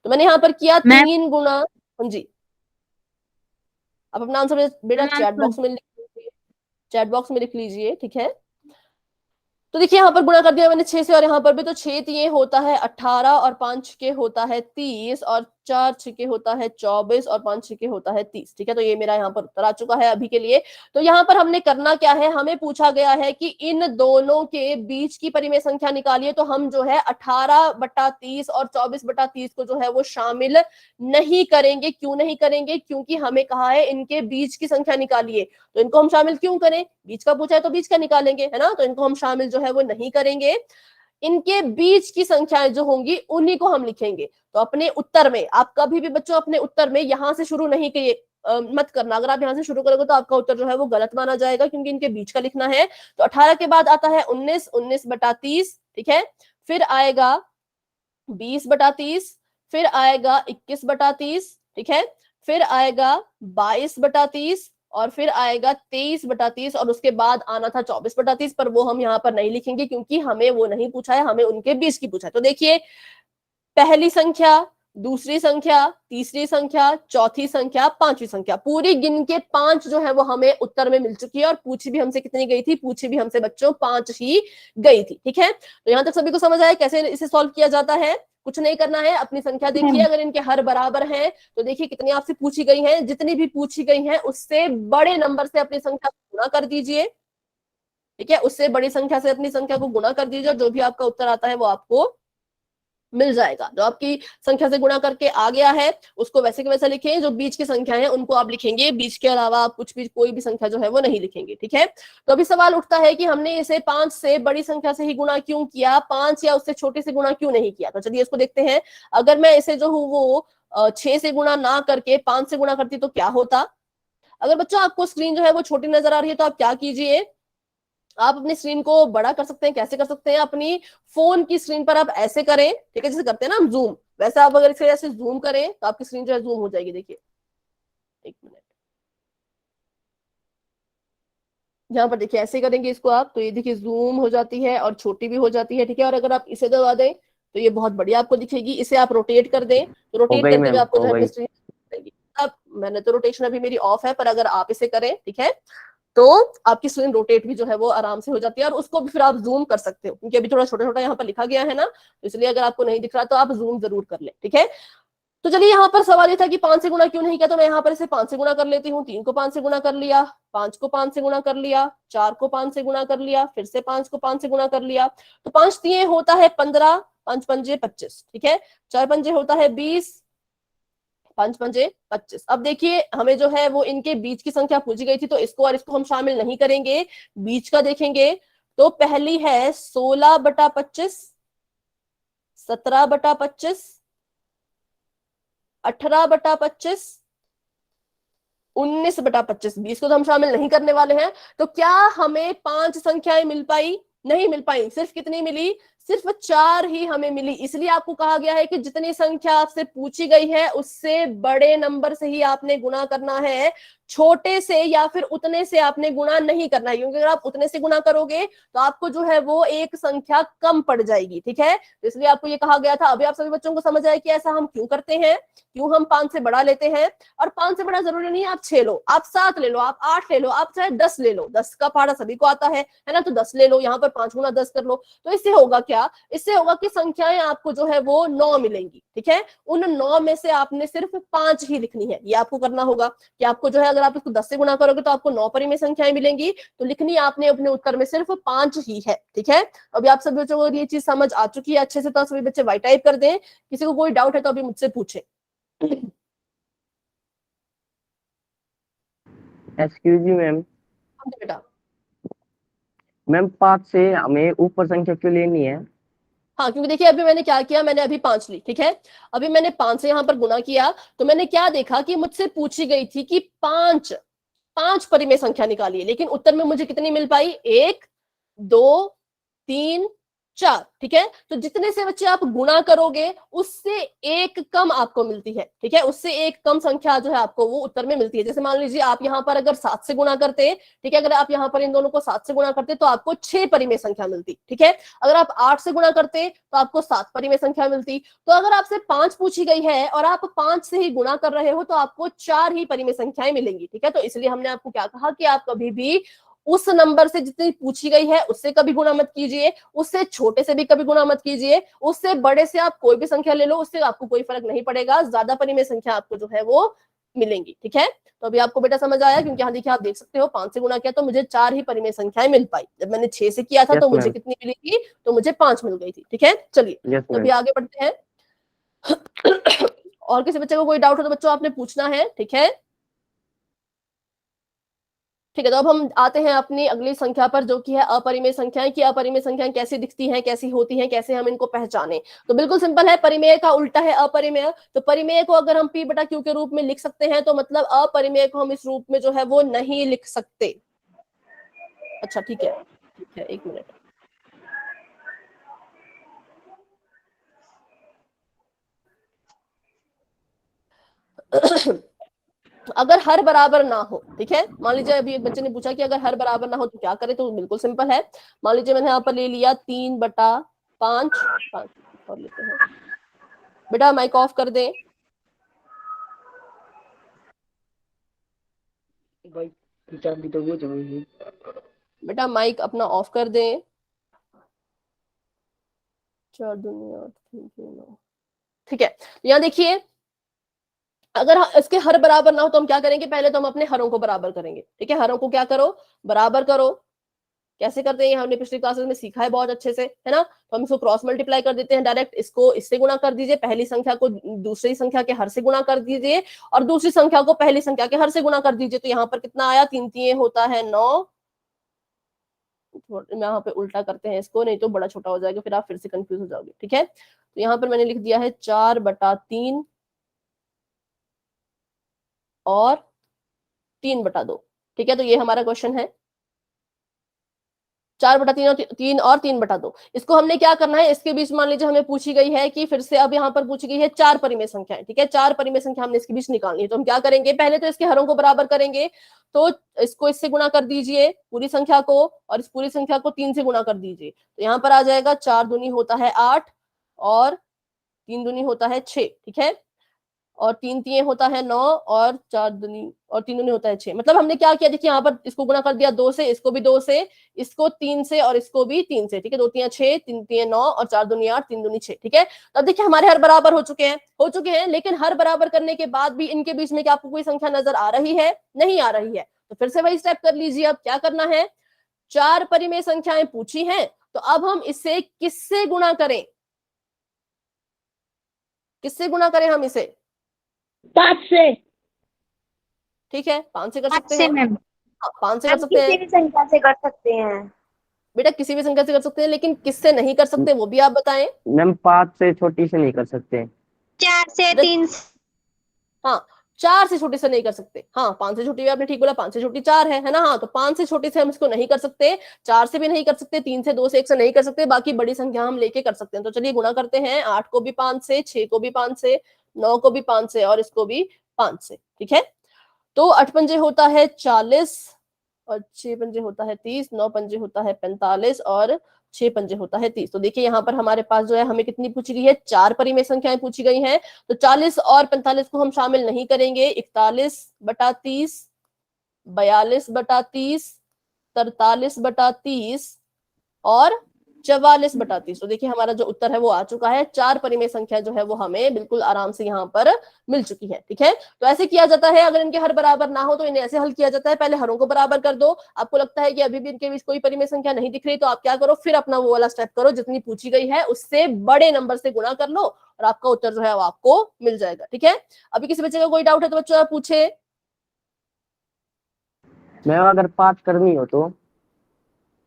तो मैंने यहाँ पर किया 3 गुणा, हाँ जी। आप अपना आंसर बेटा चैट बॉक्स में लिख लीजिए, चैट बॉक्स में लिख लीजिए, ठीक है। तो देखिए यहाँ पर गुणा कर दिया मैंने 6 से, और यहाँ पर भी तो 6 तिये होता है 18, और 5 छके होता है 30, और 4 छके होता है 24, और 5 छके होता है 30। ठीक है, तो ये मेरा यहाँ पर उत्तर आ चुका है अभी के लिए। तो यहाँ पर हमने करना क्या है, हमें पूछा गया है कि इन दोनों के बीच की परिमेय संख्या निकालिए। तो हम जो है 18/30 और 24/30 को जो है वो शामिल नहीं करेंगे। क्यों नहीं करेंगे? क्योंकि हमें कहा है इनके बीच की संख्या निकालिए। तो इनको हम शामिल क्यों करें? बीच का पूछा है तो बीच का निकालेंगे, है ना। तो इनको हम शामिल जो है वो नहीं करेंगे। इनके बीच की संख्याएं जो होंगी उन्हीं को हम लिखेंगे। तो अपने उत्तर में आप कभी भी बच्चों अपने उत्तर में यहां से शुरू नहीं किए मत करना। अगर आप यहां से शुरू करोगे तो आपका उत्तर जो है वो गलत माना जाएगा, क्योंकि इनके बीच का लिखना है। तो 18 के बाद आता है 19, 19/30, ठीक है। फिर आएगा 20/30, फिर आएगा 21/30, ठीक है। फिर आएगा 22/30, और फिर आएगा 23/30, और उसके बाद आना था 24/30, पर वो हम यहाँ पर नहीं लिखेंगे क्योंकि हमें वो नहीं पूछा है, हमें उनके बीच की पूछा है। तो देखिए, पहली संख्या, दूसरी संख्या, तीसरी संख्या, चौथी संख्या, पांचवी संख्या, पूरी गिन के 5 जो है वो हमें उत्तर में मिल चुकी है। और पूछी भी हमसे कितनी गई थी? पूछी भी हमसे बच्चों 5 ही गई थी, ठीक है। तो यहाँ तक सभी को समझ आया कैसे इसे सॉल्व किया जाता है? कुछ नहीं करना है, अपनी संख्या देखिए, अगर इनके हर बराबर हैं तो देखिए कितनी आपसे पूछी गई है। जितनी भी पूछी गई है उससे बड़े नंबर से अपनी संख्या को गुणा कर दीजिए, ठीक है। उससे बड़ी संख्या से अपनी संख्या को गुणा कर दीजिए, और जो भी आपका उत्तर आता है वो आपको मिल जाएगा। जो आपकी संख्या से गुणा करके आ गया है उसको वैसे के वैसे लिखें। जो बीच की संख्या है उनको आप लिखेंगे, बीच के अलावा आप कुछ भी कोई भी संख्या जो है वो नहीं लिखेंगे, ठीक है। तो अभी सवाल उठता है कि हमने इसे 5 से बड़ी संख्या से ही गुणा क्यों किया, 5 या उससे छोटे से गुणा क्यों नहीं किया। तो चलिए इसको देखते हैं। अगर मैं इसे जो हूँ वो 6 से गुणा ना करके 5 से गुणा करती तो क्या होता। अगर बच्चों आपको स्क्रीन जो है वो छोटी नजर आ रही है तो आप क्या कीजिए, आप अपनी स्क्रीन को बड़ा कर सकते हैं। कैसे कर सकते हैं? अपनी फोन की स्क्रीन पर आप ऐसे करें, ठीक है, जैसे करते हैं ना हम जूम, वैसे आप अगर इसे ऐसे जूम करें तो आपकी स्क्रीन जो है जूम हो जाएगी। देखिए, एक मिनट, यहाँ पर देखिए ऐसे करेंगे इसको आप, तो ये देखिए जूम हो जाती है और छोटी भी हो जाती है, ठीक है। और अगर आप इसे दबा दें तो ये बहुत बढ़िया आपको दिखेगी। इसे आप रोटेट कर दें तो हो रोटेट गई करते हुए मैम, आपको जो हो है अपनी गई। स्क्रीन। अब मैंने तो रोटेशन अभी मेरी ऑफ है, पर अगर आप इसे करें, ठीक है, तो आपकी स्क्रीन रोटेट भी जो है वो आराम से हो जाती है। और उसको भी फिर आप जूम कर सकते हो, क्योंकि अभी थोड़ा छोटा छोटा यहाँ पर लिखा गया है ना, तो इसलिए अगर आपको नहीं दिख रहा तो आप जूम जरूर कर ले, ठीक है। तो चलिए, यहाँ पर सवाल ये था कि 5 से गुणा क्यों नहीं किया, तो मैं यहाँ पर इसे 5 से गुणा कर लेती हूँ। 3 को 5 से गुणा कर लिया, 5 को 5 से गुणा कर लिया, 4 को 5 से गुणा कर लिया, फिर से 5 को 5 से गुणा कर लिया। तो 5 तिये होता है 15, 5 पंजे 25, ठीक है। 4 पंजे होता है 20, 5 पंजे 25। अब देखिए हमें जो है वो इनके बीच की संख्या पूछी गई थी, तो इसको और इसको हम शामिल नहीं करेंगे, बीच का देखेंगे। तो पहली है 16/25, 17/25, 18/25, 19/25। 20 को तो हम शामिल नहीं करने वाले हैं। तो क्या हमें 5 संख्याएं मिल पाई? नहीं मिल पाई। सिर्फ कितनी मिली? सिर्फ 4 ही हमें मिली। इसलिए आपको कहा गया है कि जितनी संख्या आपसे पूछी गई है उससे बड़े नंबर से ही आपने गुणा करना है, छोटे से या फिर उतने से आपने गुणा नहीं करना है। क्योंकि अगर आप उतने से गुणा करोगे तो आपको जो है वो एक संख्या कम पड़ जाएगी, ठीक है। तो इसलिए आपको ये कहा गया था। अभी आप सभी बच्चों को समझ आए कि ऐसा हम क्यों करते हैं, क्यों हम 5 से बड़ा लेते हैं। और 5 से बड़ा जरूरी नहीं है आप 6 लो, आप 7 ले लो, आप 8 ले लो, आप चाहे 10 ले लो। 10 का पहाड़ा सभी को आता है ना, तो 10 ले लो। यहाँ पर 5 गुना 10 कर लो। तो इससे होगा क्या? इससे होगा कि संख्याएं आपको जो है वो 9 मिलेंगी, ठीक है। उन 9 में से आपने सिर्फ 5 ही लिखनी है। ये आपको करना होगा कि आपको जो है, अगर आप इसको 10 से गुणा करोगे तो आपको 9 परिमेय संख्याएं मिलेंगी। तो लिखनी आपने अपने उत्तर में सिर्फ 5 ही है, ठीक है। अभी आप सभी बच्चों को ये चीज समझ आ चुकी है अच्छे से, तो सभी बच्चे वाई टाइप कर दें। किसी को कोई डाउट है तो अभी मुझसे पूछे। Excuse me ma'am. बेटा, मैम 5 से हमें ऊपर संख्या क्यों लेनी है? हाँ, क्योंकि देखिए अभी मैंने क्या किया, मैंने अभी 5 ली, ठीक है। अभी मैंने 5 से यहाँ पर गुणा किया, तो मैंने क्या देखा कि मुझसे पूछी गई थी कि 5 परिमेय संख्या निकालिए, लेकिन उत्तर में मुझे कितनी मिल पाई? 1, 2, 3, 4, ठीक है। तो जितने से बच्चे आप गुणा करोगे उससे एक कम आपको मिलती है, ठीक है। उससे एक कम संख्या जो है आपको वो उत्तर में मिलती है। जैसे मान लीजिए आप यहाँ पर अगर 7 से गुणा करते, ठीक है, अगर आप यहाँ पर इन दोनों को 7 से गुणा करते तो आपको 6 परिमेय संख्या मिलती, ठीक है। अगर आप 8 से गुणा करते तो आपको 7 परिमेय संख्या मिलती। तो अगर आपसे 5 पूछी गई है और आप 5 से ही गुणा कर रहे हो तो आपको 4 ही परिमेय संख्याएं मिलेंगी, ठीक है। तो इसलिए हमने आपको क्या कहा कि आप कभी भी उस नंबर से जितनी पूछी गई है उससे कभी गुणा मत कीजिए, उससे छोटे से भी कभी गुणा मत कीजिए, उससे बड़े से आप कोई भी संख्या ले लो, उससे आपको कोई फर्क नहीं पड़ेगा, ज्यादा परिमेय संख्या आपको जो है वो मिलेंगी। ठीक है, तो अभी आपको बेटा समझ आया, क्योंकि यहाँ देखिए आप देख सकते हो 5 से गुणा किया तो मुझे 4 ही परिमेय संख्याएं मिल पाई, जब मैंने 6 से किया था यस तो मुझे मैम, कितनी मिली थी, तो मुझे 5 मिल गई थी। ठीक है, चलिए यस तो अभी मैम। आगे बढ़ते हैं। और किसी बच्चे को कोई डाउट हो तो बच्चों आपने पूछना है। ठीक है, ठीक है, तो अब हम आते हैं अपनी अगली संख्या पर, जो कि है अपरिमेय संख्याएं। कि अपरिमेय संख्याएं कैसी दिखती हैं, कैसी होती हैं, कैसे हम इनको पहचाने। तो बिल्कुल सिंपल है, परिमेय का उल्टा है अपरिमेय। तो परिमेय को अगर हम p बटा q के रूप में लिख सकते हैं, तो मतलब अपरिमेय को हम इस रूप में जो है वो नहीं लिख सकते। अच्छा ठीक है, एक मिनट। अगर हर बराबर ना हो, ठीक है, मान लीजिए अभी एक बच्चे ने पूछा कि अगर हर बराबर ना हो तो क्या करें, तो बिल्कुल सिंपल है। मान लीजिए मैंने यहाँ पर ले लिया 3/5, 5 और लेते हैं। बेटा माइक ऑफ कर दें। भाई चाबी तो वो जरूरी बेटा माइक अपना ऑफ कर दें। 4 दूनी 8, 3 3 9। ठीक है, यहाँ देखिए अगर इसके हर बराबर ना हो तो हम क्या करेंगे, पहले तो हम अपने हरों को बराबर करेंगे। ठीक है, हरों को क्या करो, बराबर करो। कैसे करते हैं, हमने पिछली क्लासेस में सीखा है बहुत अच्छे से, है ना। तो हम इसको क्रॉस मल्टीप्लाई कर देते हैं डायरेक्ट, इसको इससे गुणा कर दीजिए, पहली संख्या को दूसरी संख्या के हर से गुणा कर दीजिए, और दूसरी संख्या को पहली संख्या के हर से गुणा कर दीजिए। तो यहाँ पर कितना आया, 3 3 होता है 9। यहाँ पे उल्टा करते हैं इसको, नहीं तो बड़ा छोटा हो जाएगा, फिर आप फिर से कंफ्यूज हो जाओगे। ठीक है, तो यहाँ पर मैंने लिख दिया है 4/3 और 3/2। ठीक है, तो ये हमारा क्वेश्चन है, 4/3 और 3/2। इसको हमने क्या करना है, इसके बीच मान लीजिए हमें पूछी गई है कि फिर से अब यहाँ पर पूछी गई है 4 परिमेय संख्याएं। ठीक है, 4 परिमेय संख्या हमने इसके बीच निकालनी है। तो हम क्या करेंगे, पहले तो इसके हरों को बराबर करेंगे। तो इसको इससे गुणा कर दीजिए पूरी संख्या को, और इस पूरी संख्या को 3 से गुणा कर दीजिए। तो यहाँ पर आ जाएगा 4 दूनी होता है 8 और 3 दूनी होता है 6। ठीक है, और 3 3 होता है 9 और 4 दूनी और 3 दूनी होता है 6। मतलब हमने क्या किया, देखिए यहाँ पर इसको गुणा कर दिया 2 से, इसको भी 2 से, इसको 3 से और इसको भी 3 से। ठीक है, 2 3 6, 3 3 9 और 4 दूनी 8, 3 दूनी 6। ठीक है, तो अब देखिए हमारे हर बराबर हो चुके हैं, लेकिन हर बराबर करने के बाद भी इनके बीच में क्या आपको कोई संख्या नजर आ रही है, नहीं आ रही है। तो फिर से वही स्टेप कर लीजिए। अब क्या करना है, 4 परिमेय संख्याएं पूछी हैं, तो अब हम इसे किससे गुणा करें, किससे गुणा करें हम इसे। 5 से। ठीक है, 5 से कर 5 सकते से हैं। मैम, हाँ, 5 से कर हम सकते किसी हैं भी संख्या से कर सकते हैं। बेटा, किसी भी संख्या से कर सकते हैं, लेकिन किससे नहीं कर सकते वो भी आप बताएं। मैम 5 से छोटी से नहीं कर सकते। 4 से बेटा 3। हाँ, 4 से छोटी से नहीं कर सकते। हाँ, 5 से छोटी भी आपने ठीक बोला, 5 से छोटी 4 है ना। हाँ, तो 5 से छोटी से हम इसको नहीं कर सकते, 4 से भी नहीं कर सकते, 3 से 2 से 1 से नहीं कर सकते, बाकी बड़ी संख्या हम लेके कर सकते हैं। तो चलिए गुणा करते हैं, 8 को भी 5 से, 6 को भी 5 से, 9 को भी 5 से और इसको भी 5 से। ठीक है, तो 8 पंजे होता है 40 और 6 पंजे होता है 30, 9 पंजे होता है 45 और 6 पंजे होता है 30। तो देखिए यहाँ पर हमारे पास जो है हमें कितनी पूछी गई है, 4 परिमेय संख्याएं पूछी गई हैं। तो 40 और 45 को हम शामिल नहीं करेंगे। 41/30, 42/30, 43/30 और 44/30। तो देखिए हमारा जो उत्तर है वो आ चुका है। 4 परिमेय संख्या जो है वो हमें बिल्कुल आराम से यहाँ पर मिल चुकी है। ठीक है, तो ऐसे किया जाता है, अगर इनके हर बराबर ना हो तो इन्हें ऐसे हल किया जाता है, पहले हरों को बराबर कर दो। आपको लगता है कि अभी भी इनके बीच कोई परिमेय संख्या नहीं दिख रही, तो आप क्या करो, फिर अपना वो वाला स्टेप करो, जितनी पूछी गई है उससे बड़े नंबर से गुणा कर लो और आपका उत्तर जो है वो आपको मिल जाएगा। ठीक है, अभी किसी बच्चे का कोई डाउट है तो बच्चों आप पूछे। मैम अगर 5 करनी हो तो।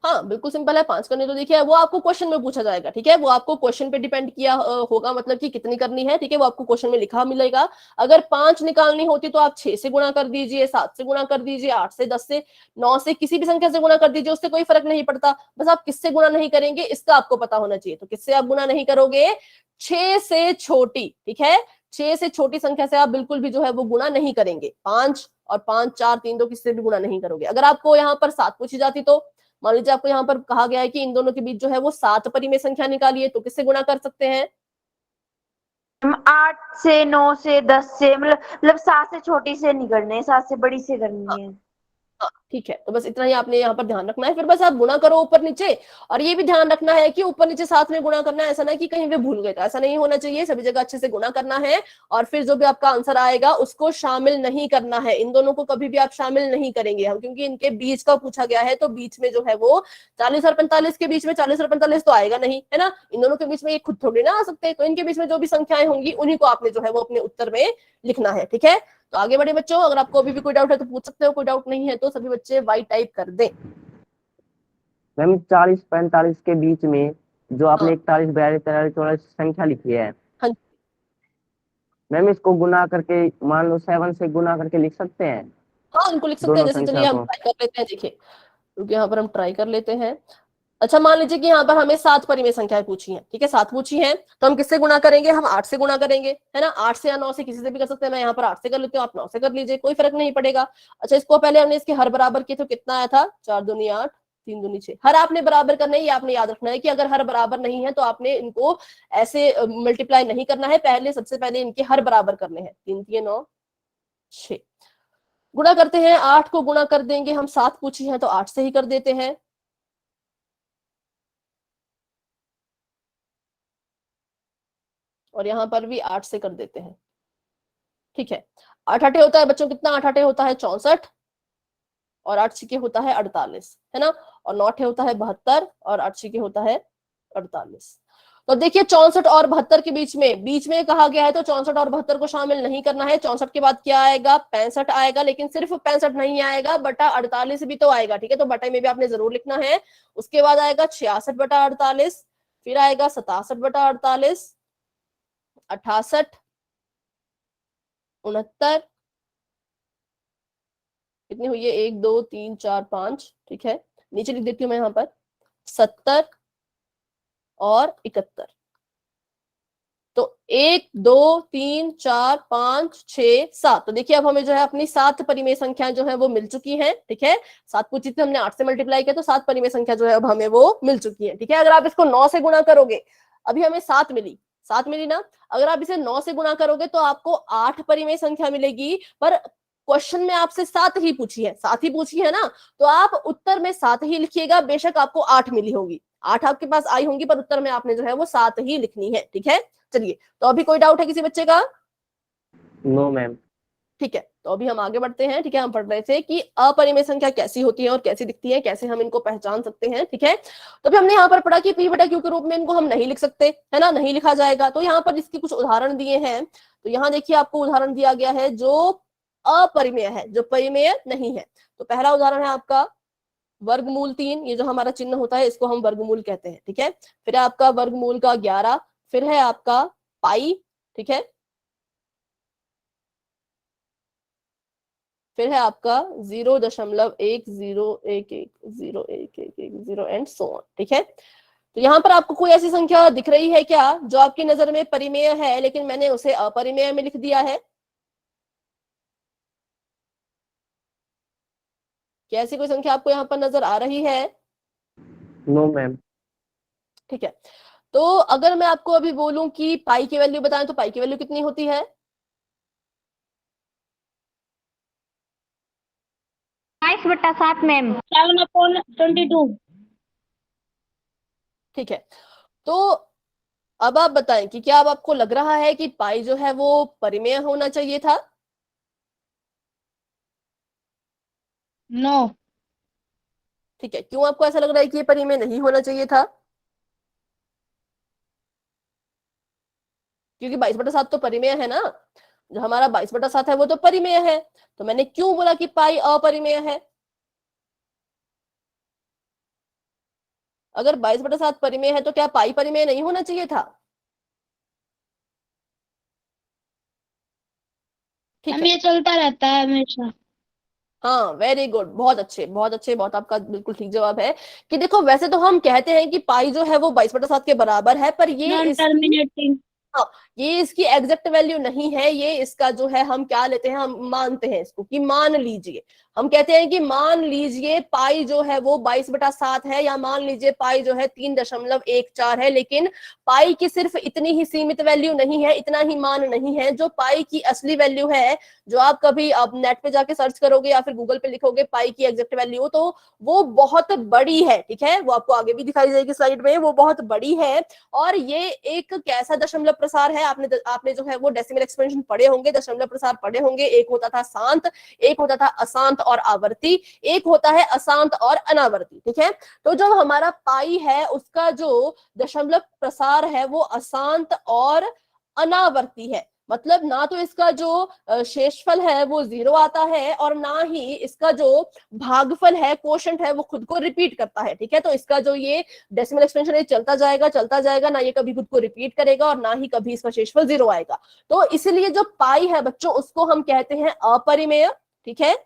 हाँ बिल्कुल सिंपल है, 5 करनी। तो देखिए वो आपको क्वेश्चन में पूछा जाएगा। ठीक है, वो आपको क्वेश्चन पे डिपेंड किया होगा, मतलब कि कितनी करनी है। ठीक है, वो आपको क्वेश्चन में लिखा मिलेगा। अगर 5 निकालनी होती तो आप 6 से गुणा कर दीजिए, 7 से गुणा कर दीजिए, 8 से, 10 से, 9 से, किसी भी संख्या से गुणा कर दीजिए, उससे कोई फर्क नहीं पड़ता। बस आप किससे गुणा नहीं करेंगे इसका आपको पता होना चाहिए। तो किससे आप गुणा नहीं करोगे, 6 से छोटी। ठीक है, 6 से छोटी संख्या से आप बिल्कुल भी जो है वो गुणा नहीं करेंगे। 5 और 5, 4, 3, 2 किससे भी गुणा नहीं करोगे। अगर आपको यहाँ पर 7 पूछी जाती, तो मान लीजिए आपको यहाँ पर कहा गया है कि इन दोनों के बीच जो है वो 7 परिमेय संख्या निकालिए, तो किससे गुणा कर सकते हैं। हम 8 से, 9 से, 10 से, मतलब 7 से छोटी से नहीं करनी है, 7 से बड़ी से करनी है। हाँ ठीक है, तो बस इतना ही आपने यहाँ पर ध्यान रखना है। फिर बस आप गुणा करो ऊपर नीचे, और ये भी ध्यान रखना है कि ऊपर नीचे साथ में गुणा करना है, ऐसा ना कि कहीं पे भूल गए, तो ऐसा नहीं होना चाहिए। सभी जगह अच्छे से गुणा करना है, और फिर जो भी आपका आंसर आएगा उसको शामिल नहीं करना है। इन दोनों को कभी भी आप शामिल नहीं करेंगे हम, क्योंकि इनके बीच का पूछा गया है, तो बीच में जो है वो 40 और 45 के बीच में 40 और 45 तो आएगा नहीं, है ना। इन दोनों के बीच में ये खुद थोड़ी ना आ सकते, तो इनके बीच में जो भी संख्याएं होंगी उन्हीं को आपने जो है वो अपने उत्तर में लिखना है, ठीक है। तो आगे बढ़े बच्चों, अगर आपको अभी भी कोई डाउट है तो पूछ सकते हो, कोई डाउट नहीं है तो सभी बच्चे वाई टाइप कर दें। मैम 40-45 के बीच में जो आपने हाँ 41, 42, 43, 44 संख्या लिखी है, हाँ मैम इसको गुना करके मान लो 7 से गुना करके लिख सकते हैं हाँ, उनको लिख सकते हैं। दोनों जैसे संख्या चलिए हम को। ट्राई कर लेते हैं, देखिए, क्योंकि यहाँ पर हम ट्राई कर लेते हैं। अच्छा, मान लीजिए कि यहाँ पर हमें 7 परिमेय संख्याएं पूछी हैं, ठीक है, 7 पूछी हैं, तो हम किससे गुणा करेंगे? हम 8 से गुणा करेंगे, है ना। 8 से या 9 से, किसी से भी कर सकते हैं। मैं यहाँ पर 8 से कर लेती हूँ, आप 9 से कर लीजिए, कोई फर्क नहीं पड़ेगा। अच्छा, इसको पहले हमने इसके हर बराबर किए तो कितना आया था? 4 दूनी 8, 3 दूनी 6। हर आपने बराबर करना है, ये आपने याद रखना है कि अगर हर बराबर नहीं है तो आपने इनको ऐसे मल्टीप्लाई नहीं करना है, पहले सबसे पहले इनके हर बराबर करने हैं। 3 3 9 6 गुणा करते हैं। 8 को गुणा कर देंगे हम, 7 पूछी है तो 8 से ही कर देते हैं। और यहां पर भी 8 से कर देते हैं, ठीक है। 8 8 होता है बच्चों, कितना 8 8 होता है? 64, और 8 छिके होता है 48, है ना। और 9 होता है 72, और 8 छिके होता है 48। तो देखिए 64 और 72 के बीच में कहा गया है, तो 64 और 72 को शामिल नहीं करना है। 64 के बाद क्या आएगा? 65 आएगा, लेकिन सिर्फ 65 नहीं आएगा, बटा 48 भी तो आएगा, ठीक है। तो बटे में भी आपने जरूर लिखना है। उसके बाद आएगा 66 बटा 48, फिर आएगा 67 बटा 48, 68, 69, कितनी हुई है? 1 2 3 4 5, ठीक है। नीचे लिख देती हूँ मैं यहाँ पर 70 और 71। तो 1 2 3 4 5 6 7, तो देखिए अब हमें जो है अपनी 7 परिमेय संख्याएं जो है वो मिल चुकी हैं, ठीक है। 7 पूछी थी हमने, 8 से मल्टीप्लाई किया, तो 7 परिमेय संख्या जो है अब हमें वो मिल चुकी है, ठीक है। अगर आप इसको 9 से गुणा करोगे, अभी हमें 7 मिली, 7 मिली ना, अगर आप इसे 9 से गुणा करोगे तो आपको 8 परिमेय संख्या मिलेगी। पर क्वेश्चन में आपसे 7 ही पूछी है, 7 ही पूछी है ना, तो आप उत्तर में 7 ही लिखिएगा। बेशक आपको 8 मिली होगी, 8 आपके पास आई होंगी, पर उत्तर में आपने जो है वो 7 ही लिखनी है, ठीक है। चलिए, तो अभी कोई डाउट है किसी बच्चे का? No ma'am. ठीक है, तो अभी हम आगे बढ़ते हैं, ठीक है। हम पढ़ रहे थे कि अपरिमेय संख्या कैसी होती है और कैसी दिखती है, कैसे हम इनको पहचान सकते हैं, ठीक है। तो अभी हमने यहाँ पर पढ़ा कि पी बटा क्यू के रूप में इनको हम नहीं लिख सकते, है ना, नहीं लिखा जाएगा। तो यहाँ पर इसके कुछ उदाहरण दिए हैं, तो यहाँ देखिए आपको उदाहरण दिया गया है जो अपरिमेय है, जो परिमेय नहीं है। तो पहला उदाहरण है आपका वर्गमूल 3, ये जो हमारा चिन्ह होता है इसको हम वर्गमूल कहते हैं, ठीक है। फिर है आपका वर्गमूल का 11, फिर है आपका पाई, ठीक है। फिर है आपका 0.1011101110 एंड सो ऑन, ठीक है। तो यहाँ पर आपको कोई ऐसी संख्या दिख रही है क्या जो आपकी नजर में परिमेय है, लेकिन मैंने उसे अपरिमेय में लिख दिया है? क्या ऐसी कोई संख्या आपको यहाँ पर नजर आ रही है? No ma'am. ठीक है, तो अगर मैं आपको अभी बोलूं कि पाई की वैल्यू बताएं, तो पाई की वैल्यू कितनी होती है? 22/7 मैम। 7/22। ठीक है, तो अब आप बताएं कि क्या अब आपको लग रहा है कि पाई जो है वो परिमेय होना चाहिए था? नो। ठीक है, क्यों आपको ऐसा लग रहा है कि ये परिमेय नहीं होना चाहिए था? क्योंकि 22/7 तो परिमेय है ना, जो हमारा 22/7 है वो तो परिमेय है। तो मैंने क्यों बोला कि पाई अपरिमेय है? अगर 22/7 परिमेय है तो क्या पाई परिमेय नहीं होना चाहिए था? ठीक हम है, ये चलता रहता है हमेशा। हाँ वेरी गुड, बहुत अच्छे बहुत अच्छे, बहुत आपका बिल्कुल ठीक जवाब है कि देखो वैसे तो हम कहते हैं कि पाई जो है वो 22/7 के बराबर है, पर ये नॉन इसकी, टर्मिनेटिंग। हाँ, ये इसकी एग्जैक्ट वैल्यू नहीं है, ये इसका जो है हम क्या लेते हैं, हम मानते हैं इसको कि मान लीजिए, हम कहते हैं कि मान लीजिए पाई जो है वो 22/7 है, या मान लीजिए पाई जो है 3.14 है, लेकिन पाई की सिर्फ इतनी ही सीमित वैल्यू नहीं है, इतना ही मान नहीं है। जो पाई की असली वैल्यू है, जो आप कभी आप नेट पे जाके सर्च करोगे या फिर गूगल पे लिखोगे पाई की एग्जैक्ट वैल्यू, तो वो बहुत बड़ी है, ठीक है, वो आपको आगे भी दिखाई जाएगी स्लाइड में, वो बहुत बड़ी है। और ये एक कैसा दशमलव प्रसार है, आपने जो है वो डेसिमल एक्सपेंशन पढ़े होंगे, दशमलव प्रसार पढ़े होंगे। एक होता था शांत, एक होता था अशांत और आवर्ती, एक होता है अशांत और अनावर्ती, ठीक है। तो जो हमारा पाई है उसका जो दशमलव प्रसार है वो अशांत और अनावर्ती है। मतलब ना तो इसका जो शेषफल है वो 0 आता है, और ना ही इसका जो भागफल है, क्वोशंट है, वो खुद को रिपीट करता है, ठीक है। तो इसका जो ये डेसिमल एक्सपेंशन है चलता जाएगा, ना ये कभी खुद को रिपीट करेगा और ना ही कभी इसका शेषफल 0 आएगा। तो इसलिए जो पाई है बच्चों, उसको हम कहते हैं अपरिमेय, ठीक है,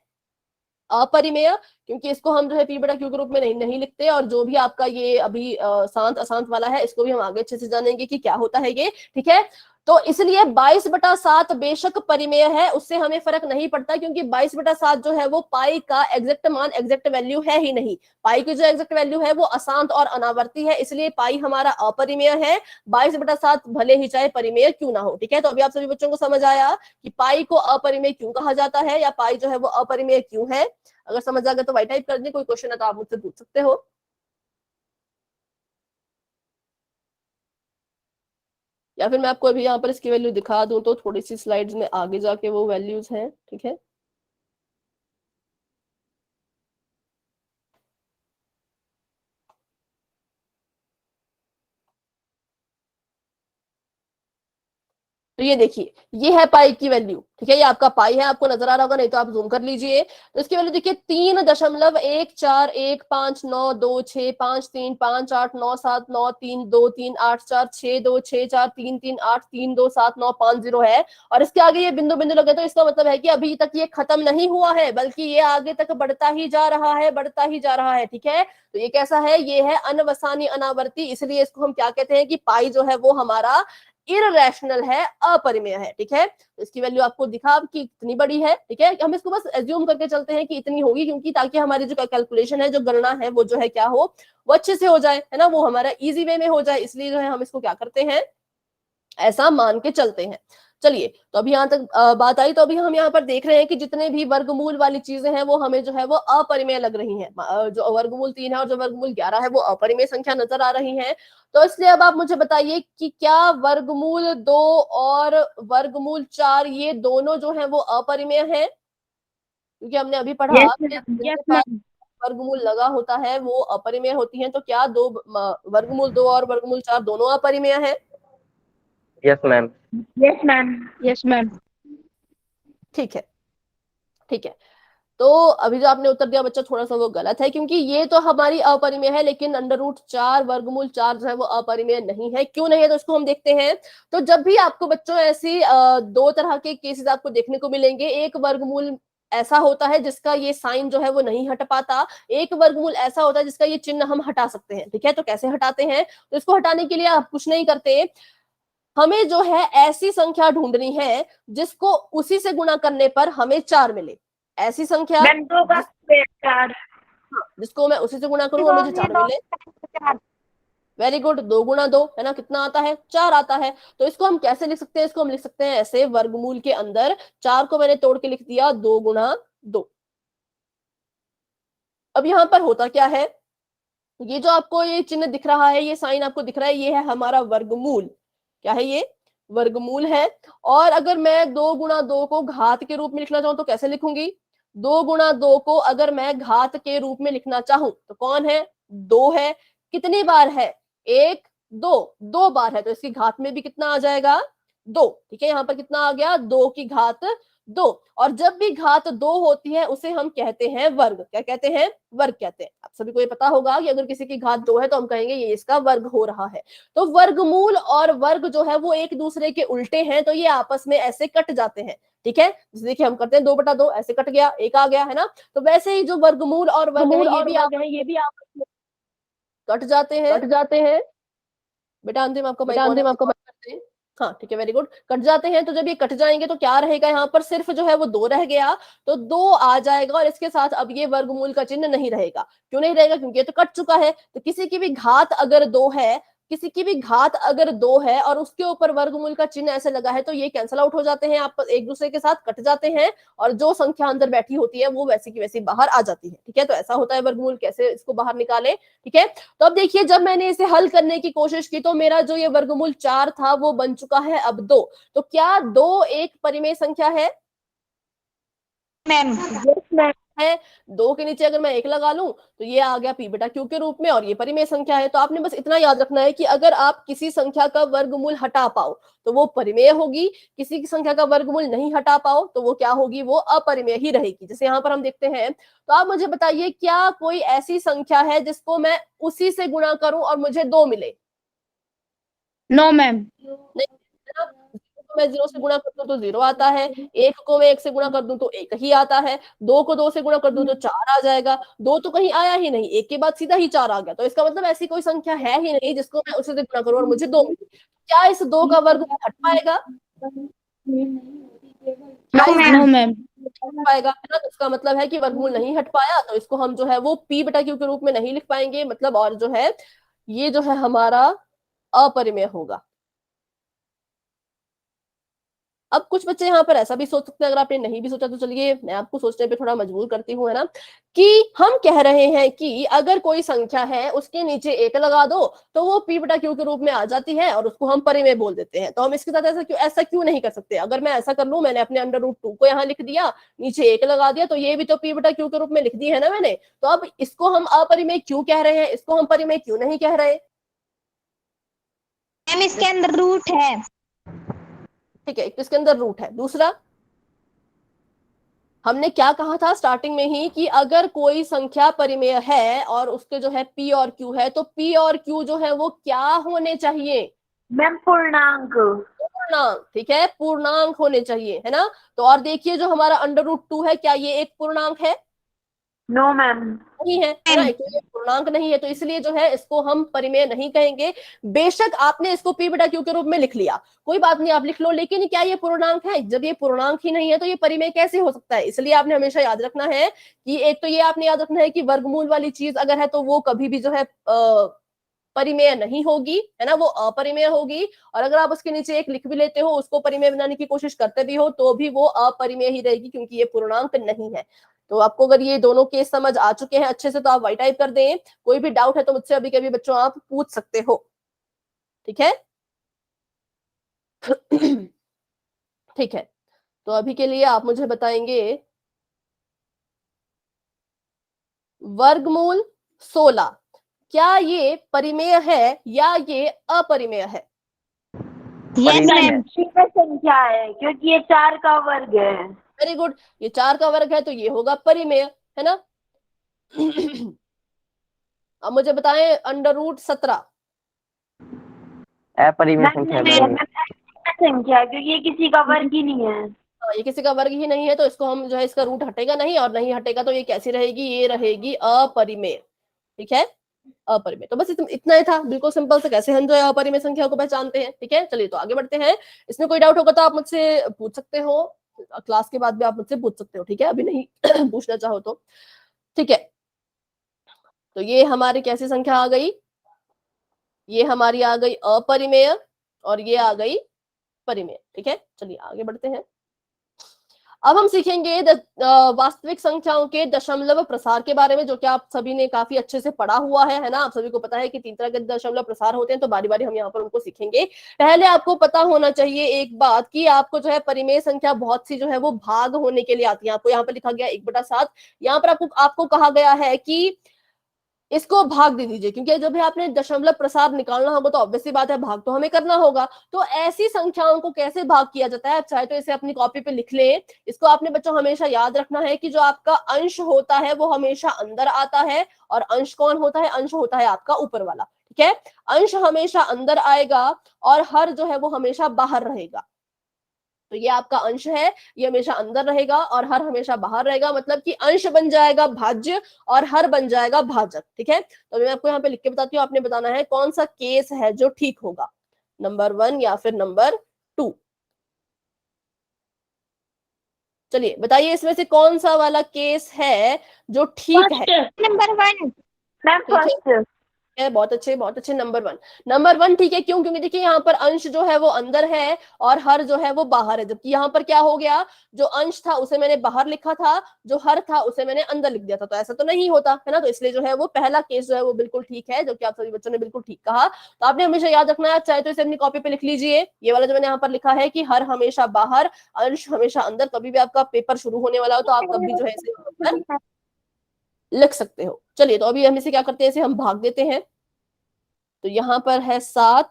अपरिमेय, क्योंकि इसको हम जो है p/q के रूप में नहीं लिखते। और जो भी आपका ये अभी शांत अशांत वाला है, इसको भी हम आगे अच्छे से जानेंगे कि क्या होता है ये, ठीक है। तो इसलिए 22/7 बेशक परिमेय है, उससे हमें फर्क नहीं पड़ता, क्योंकि 22/7 जो है वो पाई का एग्जैक्ट मान, एग्जैक्ट वैल्यू है ही नहीं। पाई की जो एग्जैक्ट वैल्यू है वो अशांत और अनावर्ती है, इसलिए पाई हमारा अपरिमेय है। 22/7 भले ही चाहे परिमेय क्यों ना हो, ठीक है। तो अभी आप सभी बच्चों को समझ आया कि पाई को अपरिमेय क्यों कहा जाता है, या पाई जो है वो अपरिमेय क्यों है। अगर समझ आ गया तो वाई टाइप कर दें, कोई क्वेश्चन है तो आप मुझसे पूछ सकते हो। या फिर मैं आपको अभी यहाँ पर इसकी वैल्यू दिखा दूं, तो थोड़ी सी स्लाइड्स में आगे जाके वो वैल्यूज हैं, ठीक है। तो ये देखिए, ये है पाई की वैल्यू, ठीक है, ये आपका पाई है, आपको नजर आ रहा होगा, नहीं तो आप जूम कर लीजिए। तो इसकी वैल्यू देखिए 3.141926593534382323843262383327385 है। और इसके आगे ये बिंदु बिंदु लगे, तो इसका मतलब है कि अभी तक ये खत्म नहीं हुआ है, बल्कि ये आगे तक बढ़ता ही जा रहा है, बढ़ता ही जा रहा है, ठीक है। तो ये कैसा है, ये है अनवसानी अनावर्ती, इसलिए इसको हम क्या कहते हैं कि पाई जो है वो हमारा इररेशनल है, अपरिमेय है, ठीक है। तो इसकी वैल्यू आपको दिखा कि कितनी बड़ी है, ठीक है। हम इसको बस एज्यूम करके चलते हैं कि इतनी होगी, क्योंकि ताकि हमारी जो कैलकुलेशन है, जो गणना है, वो जो है क्या हो, वो अच्छे से हो जाए, है ना, वो हमारा इजी वे में हो जाए। इसलिए जो है हम इसको क्या करते हैं, ऐसा मान के चलते हैं। चलिए, तो अभी यहाँ तक बात आई। तो अभी हम यहाँ पर देख रहे हैं कि जितने भी वर्गमूल वाली चीजें हैं वो हमें जो है वो अपरिमेय लग रही हैं। जो वर्गमूल 3 है और जो वर्गमूल 11 है वो अपरिमेय संख्या नजर आ रही है। तो इसलिए अब आप मुझे बताइए कि क्या वर्गमूल 2 और वर्गमूल 4 ये दोनों जो है वो अपरिमेय है, क्योंकि हमने अभी पढ़ा कि जिनके पास वर्गमूल लगा होता है वो अपरिमेय होती हैं। तो क्या वर्गमूल 2 और वर्गमूल 4 दोनों अपरिमेय है? Yes ma'am. Yes ma'am. Yes ma'am. ठीक है, ठीक है। तो अभी जो आपने उत्तर दिया बच्चा, थोड़ा सा वो गलत है, क्योंकि ये तो हमारी अपरिमेय है, लेकिन √4 वर्गमूल 4 जो है वो अपरिमेय नहीं है। क्यों नहीं है, तो इसको हम देखते हैं। तो जब भी आपको बच्चों ऐसी दो तरह के केसेस आपको देखने को मिलेंगे, एक वर्गमूल ऐसा होता है जिसका ये साइन जो है वो नहीं हट पाता, एक वर्गमूल ऐसा होता है जिसका ये चिन्ह हम हटा सकते हैं, ठीक है। तो कैसे हटाते हैं, तो इसको हटाने के लिए आप कुछ नहीं करते, हमें जो है ऐसी संख्या ढूंढनी है जिसको उसी से गुणा करने पर हमें 4 मिले। ऐसी संख्या जिसको मैं उसी से गुणा करूं और मुझे 4 मिले। वेरी गुड, 2 गुणा 2 है ना, कितना आता है, 4 आता है। तो इसको हम कैसे लिख सकते हैं, इसको हम लिख सकते हैं ऐसे, वर्गमूल के अंदर 4 को मैंने तोड़ के लिख दिया 2 गुणा 2। अब यहाँ पर होता क्या है, ये जो आपको ये चिन्ह दिख रहा है, ये साइन आपको दिख रहा है, ये है हमारा वर्गमूल। क्या है ये, वर्गमूल है। और अगर मैं 2 गुणा 2 को घात के रूप में लिखना चाहूं तो कैसे लिखूंगी, 2 गुणा 2 को अगर मैं घात के रूप में लिखना चाहूं तो कौन है, 2 है। कितनी बार है, 1 2, 2 बार है, तो इसकी घात में भी कितना आ जाएगा, 2, ठीक है। यहाँ पर कितना आ गया, 2 की घात 2। और जब भी घात 2 होती है उसे हम कहते हैं वर्ग। क्या कहते हैं, वर्ग कहते हैं। आप सभी को ये पता होगा कि अगर किसी की घात 2 है तो हम कहेंगे ये इसका वर्ग हो रहा है। तो वर्गमूल और वर्ग जो है वो एक दूसरे के उल्टे हैं, तो ये आपस में ऐसे कट जाते हैं, ठीक है। जैसे देखिए हम करते हैं 2/2, ऐसे कट गया, 1 आ गया, है ना। तो वैसे ही जो वर्गमूल और वर्ग है ये भी आपस में कट जाते हैं। बेटा अंतिम आपका माइक ऑन है, हाँ ठीक है, वेरी गुड, कट जाते हैं। तो जब ये कट जाएंगे तो क्या रहेगा, यहाँ पर सिर्फ जो है वो 2 रह गया, तो 2 आ जाएगा और इसके साथ अब ये वर्गमूल का चिन्ह नहीं रहेगा। क्यों नहीं रहेगा, क्योंकि ये तो कट चुका है। तो किसी की भी घात अगर 2 है, किसी की भी घात अगर 2 है और उसके ऊपर वर्गमूल का चिन्ह ऐसे लगा है, तो ये कैंसल आउट हो जाते हैं, आप एक दूसरे के साथ कट जाते हैं और जो संख्या अंदर बैठी होती है वो वैसी की वैसी बाहर आ जाती है। ठीक है, तो ऐसा होता है वर्गमूल, कैसे इसको बाहर निकालें। ठीक है, तो अब देखिए जब मैंने इसे हल करने की कोशिश की तो मेरा जो ये वर्गमूल 4 था वो बन चुका है अब 2। तो क्या 2 एक परिमेय संख्या है? मैम है। 2 के नीचे अगर मैं 1 लगा लूं तो ये आ गया p बटा q के रूप में और ये परिमेय संख्या है। तो आपने बस इतना याद रखना है कि अगर आप किसी संख्या का वर्गमूल हटा पाओ तो वो परिमेय होगी, किसी की संख्या का वर्गमूल नहीं हटा पाओ तो वो क्या होगी, वो अपरिमेय ही रहेगी। जैसे यहाँ पर हम देखते हैं, तो आप मुझे बताइए क्या कोई ऐसी संख्या है जिसको मैं उसी से गुणा करूं और मुझे 2 मिले? No ma'am. नहीं, को मैं 0 से गुणा कर दूं तो 0 आता है, 1 को मैं 1 से गुणा कर दूं तो 1 ही आता है, 2 को 2 से गुणा कर दूं तो 4 आ जाएगा, 2 तो कहीं आया ही नहीं, 1 के बाद सीधा ही 4 आ गया। तो इसका मतलब ऐसी कोई संख्या है ही नहीं जिसको मैं उसी से गुणा करूं और मुझे 2 मिले। क्या इस 2 का वर्गमूल हट पाएगा? No ma'am. पाएगा, है ना। तो इसका मतलब है कि वर्गमूल नहीं हट पाया, तो इसको हम जो है वो p बटा q के रूप में नहीं लिख पाएंगे, मतलब और जो है ये जो है हमारा अपरिमेय होगा। अब कुछ बच्चे यहाँ पर ऐसा भी सोच सकते हैं, अगर आपने नहीं भी सोचा तो चलिए मैं आपको सोचने पे थोड़ा मजबूर करती हूँ, है ना, कि हम कह रहे हैं कि अगर कोई संख्या है उसके नीचे 1 लगा दो तो वो p बटा q के रूप में आ जाती है और उसको हम परिमेय बोल देते हैं। तो हम इसके साथ ऐसा क्यों नहीं कर सकते? अगर मैं ऐसा कर लूं, मैंने अपने √2 को यहाँ लिख दिया, नीचे 1 लगा दिया, तो ये भी तो p बटा q के रूप में लिख दी है ना मैंने। तो अब इसको हम अपरिमेय क्यों कह रहे हैं, इसको हम परिमेय क्यों नहीं कह रहे? मैम इसके अंदर रूट है। ठीक है, इसके अंदर रूट है। दूसरा, हमने क्या कहा था स्टार्टिंग में ही कि अगर कोई संख्या परिमेय है और उसके जो है p और q है, तो p और q जो है वो क्या होने चाहिए? मैम पूर्णांक। पूर्णांक। ठीक है, पूर्णांक होने चाहिए, है ना। तो और देखिए जो हमारा √2 है, क्या ये एक पूर्णांक है? No ma'am. नहीं है, है ना, तो ये पूर्णांक नहीं है, तो इसलिए जो है इसको हम परिमेय नहीं कहेंगे। बेशक आपने इसको p बटा q के रूप में लिख लिया, कोई बात नहीं, आप लिख लो, लेकिन क्या ये पूर्णांक है? जब ये पूर्णांक ही नहीं है तो ये परिमेय कैसे हो सकता है? इसलिए आपने हमेशा याद रखना है कि एक तो ये आपने याद रखना है कि वर्गमूल वाली चीज अगर है तो वो कभी भी जो है परिमेय नहीं होगी, है ना, वो अपरिमेय होगी। और अगर आप उसके नीचे 1 लिख भी लेते हो, उसको परिमेय बनाने की कोशिश करते भी हो, तो भी वो अपरिमेय ही रहेगी, क्योंकि ये पूर्णांक नहीं है। तो आपको अगर ये दोनों केस समझ आ चुके हैं अच्छे से तो आप वाई टाइप कर दें। कोई भी डाउट है तो मुझसे अभी कभी बच्चों आप पूछ सकते हो। ठीक है ठीक है, तो अभी के लिए आप मुझे बताएंगे वर्गमूल 16 क्या ये परिमेय है या ये अपरिमेय है? यस मैम, संख्या है क्योंकि ये 4 का वर्ग है। वेरी गुड, ये 4 का वर्ग है तो ये होगा परिमेय, है ना। अब मुझे बताएं √17 अपरिमेय संख्या है। संख्या क्योंकि ये किसी का वर्ग ही नहीं है। हाँ, ये किसी का वर्ग ही नहीं है, तो इसको हम जो है इसका रूट हटेगा नहीं, और नहीं हटेगा तो ये कैसी रहेगी, ये रहेगी अपरिमेय। ठीक है, अपरिमेय। तो बस इतना ही था, बिल्कुल सिंपल से कैसे हम जो है अपरिमेय संख्या को पहचानते हैं। ठीक है, चलिए तो आगे बढ़ते हैं। इसमें कोई डाउट होगा तो आप मुझसे पूछ सकते हो, क्लास के बाद भी आप मुझसे पूछ सकते हो। ठीक है, अभी नहीं पूछना चाहो तो। ठीक है, तो ये हमारी कैसी संख्या आ गई, ये हमारी आ गई अपरिमेय और ये आ गई परिमेय। ठीक है, चलिए आगे बढ़ते हैं। अब हम सीखेंगे वास्तविक संख्याओं के दशमलव प्रसार के बारे में, जो कि आप सभी ने काफी अच्छे से पढ़ा हुआ है ना। आप सभी को पता है कि 3 तरह के दशमलव प्रसार होते हैं, तो बारी बारी हम यहाँ पर उनको सीखेंगे। पहले आपको पता होना चाहिए एक बात कि आपको जो है परिमेय संख्या बहुत सी जो है वो भाग होने के लिए आती है। आपको यहाँ पर लिखा गया 1/7, यहाँ पर आपको कहा गया है कि इसको भाग दे दीजिए, क्योंकि जब भी आपने दशमलव प्रसार निकालना होगा तो ऑब्वियसली बात है भाग तो हमें करना होगा। तो ऐसी संख्याओं को कैसे भाग किया जाता है, आप चाहे तो इसे अपनी कॉपी पे लिख ले। इसको आपने बच्चों हमेशा याद रखना है कि जो आपका अंश होता है वो हमेशा अंदर आता है, और अंश कौन होता है, अंश होता है आपका ऊपर वाला। ठीक है, अंश हमेशा अंदर आएगा और हर जो है वो हमेशा बाहर रहेगा। तो ये आपका अंश है, ये हमेशा अंदर रहेगा और हर हमेशा बाहर रहेगा, मतलब कि अंश बन जाएगा भाज्य और हर बन जाएगा भाजक। ठीक है, तो मैं आपको यहाँ पे लिख के बताती हूँ, आपने बताना है कौन सा केस है जो ठीक होगा, नंबर 1 या फिर नंबर 2। चलिए बताइए इसमें से कौन सा वाला केस है जो ठीक है। नंबर 1 मैम, ठीक है, फर्स्ट। बहुत अच्छे, बहुत अच्छे। नंबर 1, नंबर 1 ठीक है। क्यों? क्योंकि देखिए यहाँ पर अंश जो है वो अंदर है और हर जो है वो बाहर है, जबकि यहाँ पर क्या हो गया, जो अंश था उसे मैंने बाहर लिखा था, जो हर था उसे मैंने अंदर लिख दिया था। तो ऐसा तो नहीं होता है ना, तो इसलिए जो है वो पहला केस जो है वो बिल्कुल ठीक है, जो कि आप सभी बच्चों ने बिल्कुल ठीक कहा। तो आपने हमेशा याद रखना है, चाहे तो इसे अपनी कॉपी पे लिख लीजिए, ये वाला जो मैंने यहाँ पर लिखा है कि हर हमेशा बाहर, अंश हमेशा अंदर। कभी भी आपका पेपर शुरू होने वाला हो तो आप कभी जो है इसे यहाँ पर लिख सकते हो। चलिए तो अभी हम इसे क्या करते हैं, इसे हम भाग देते हैं। तो यहाँ पर है 7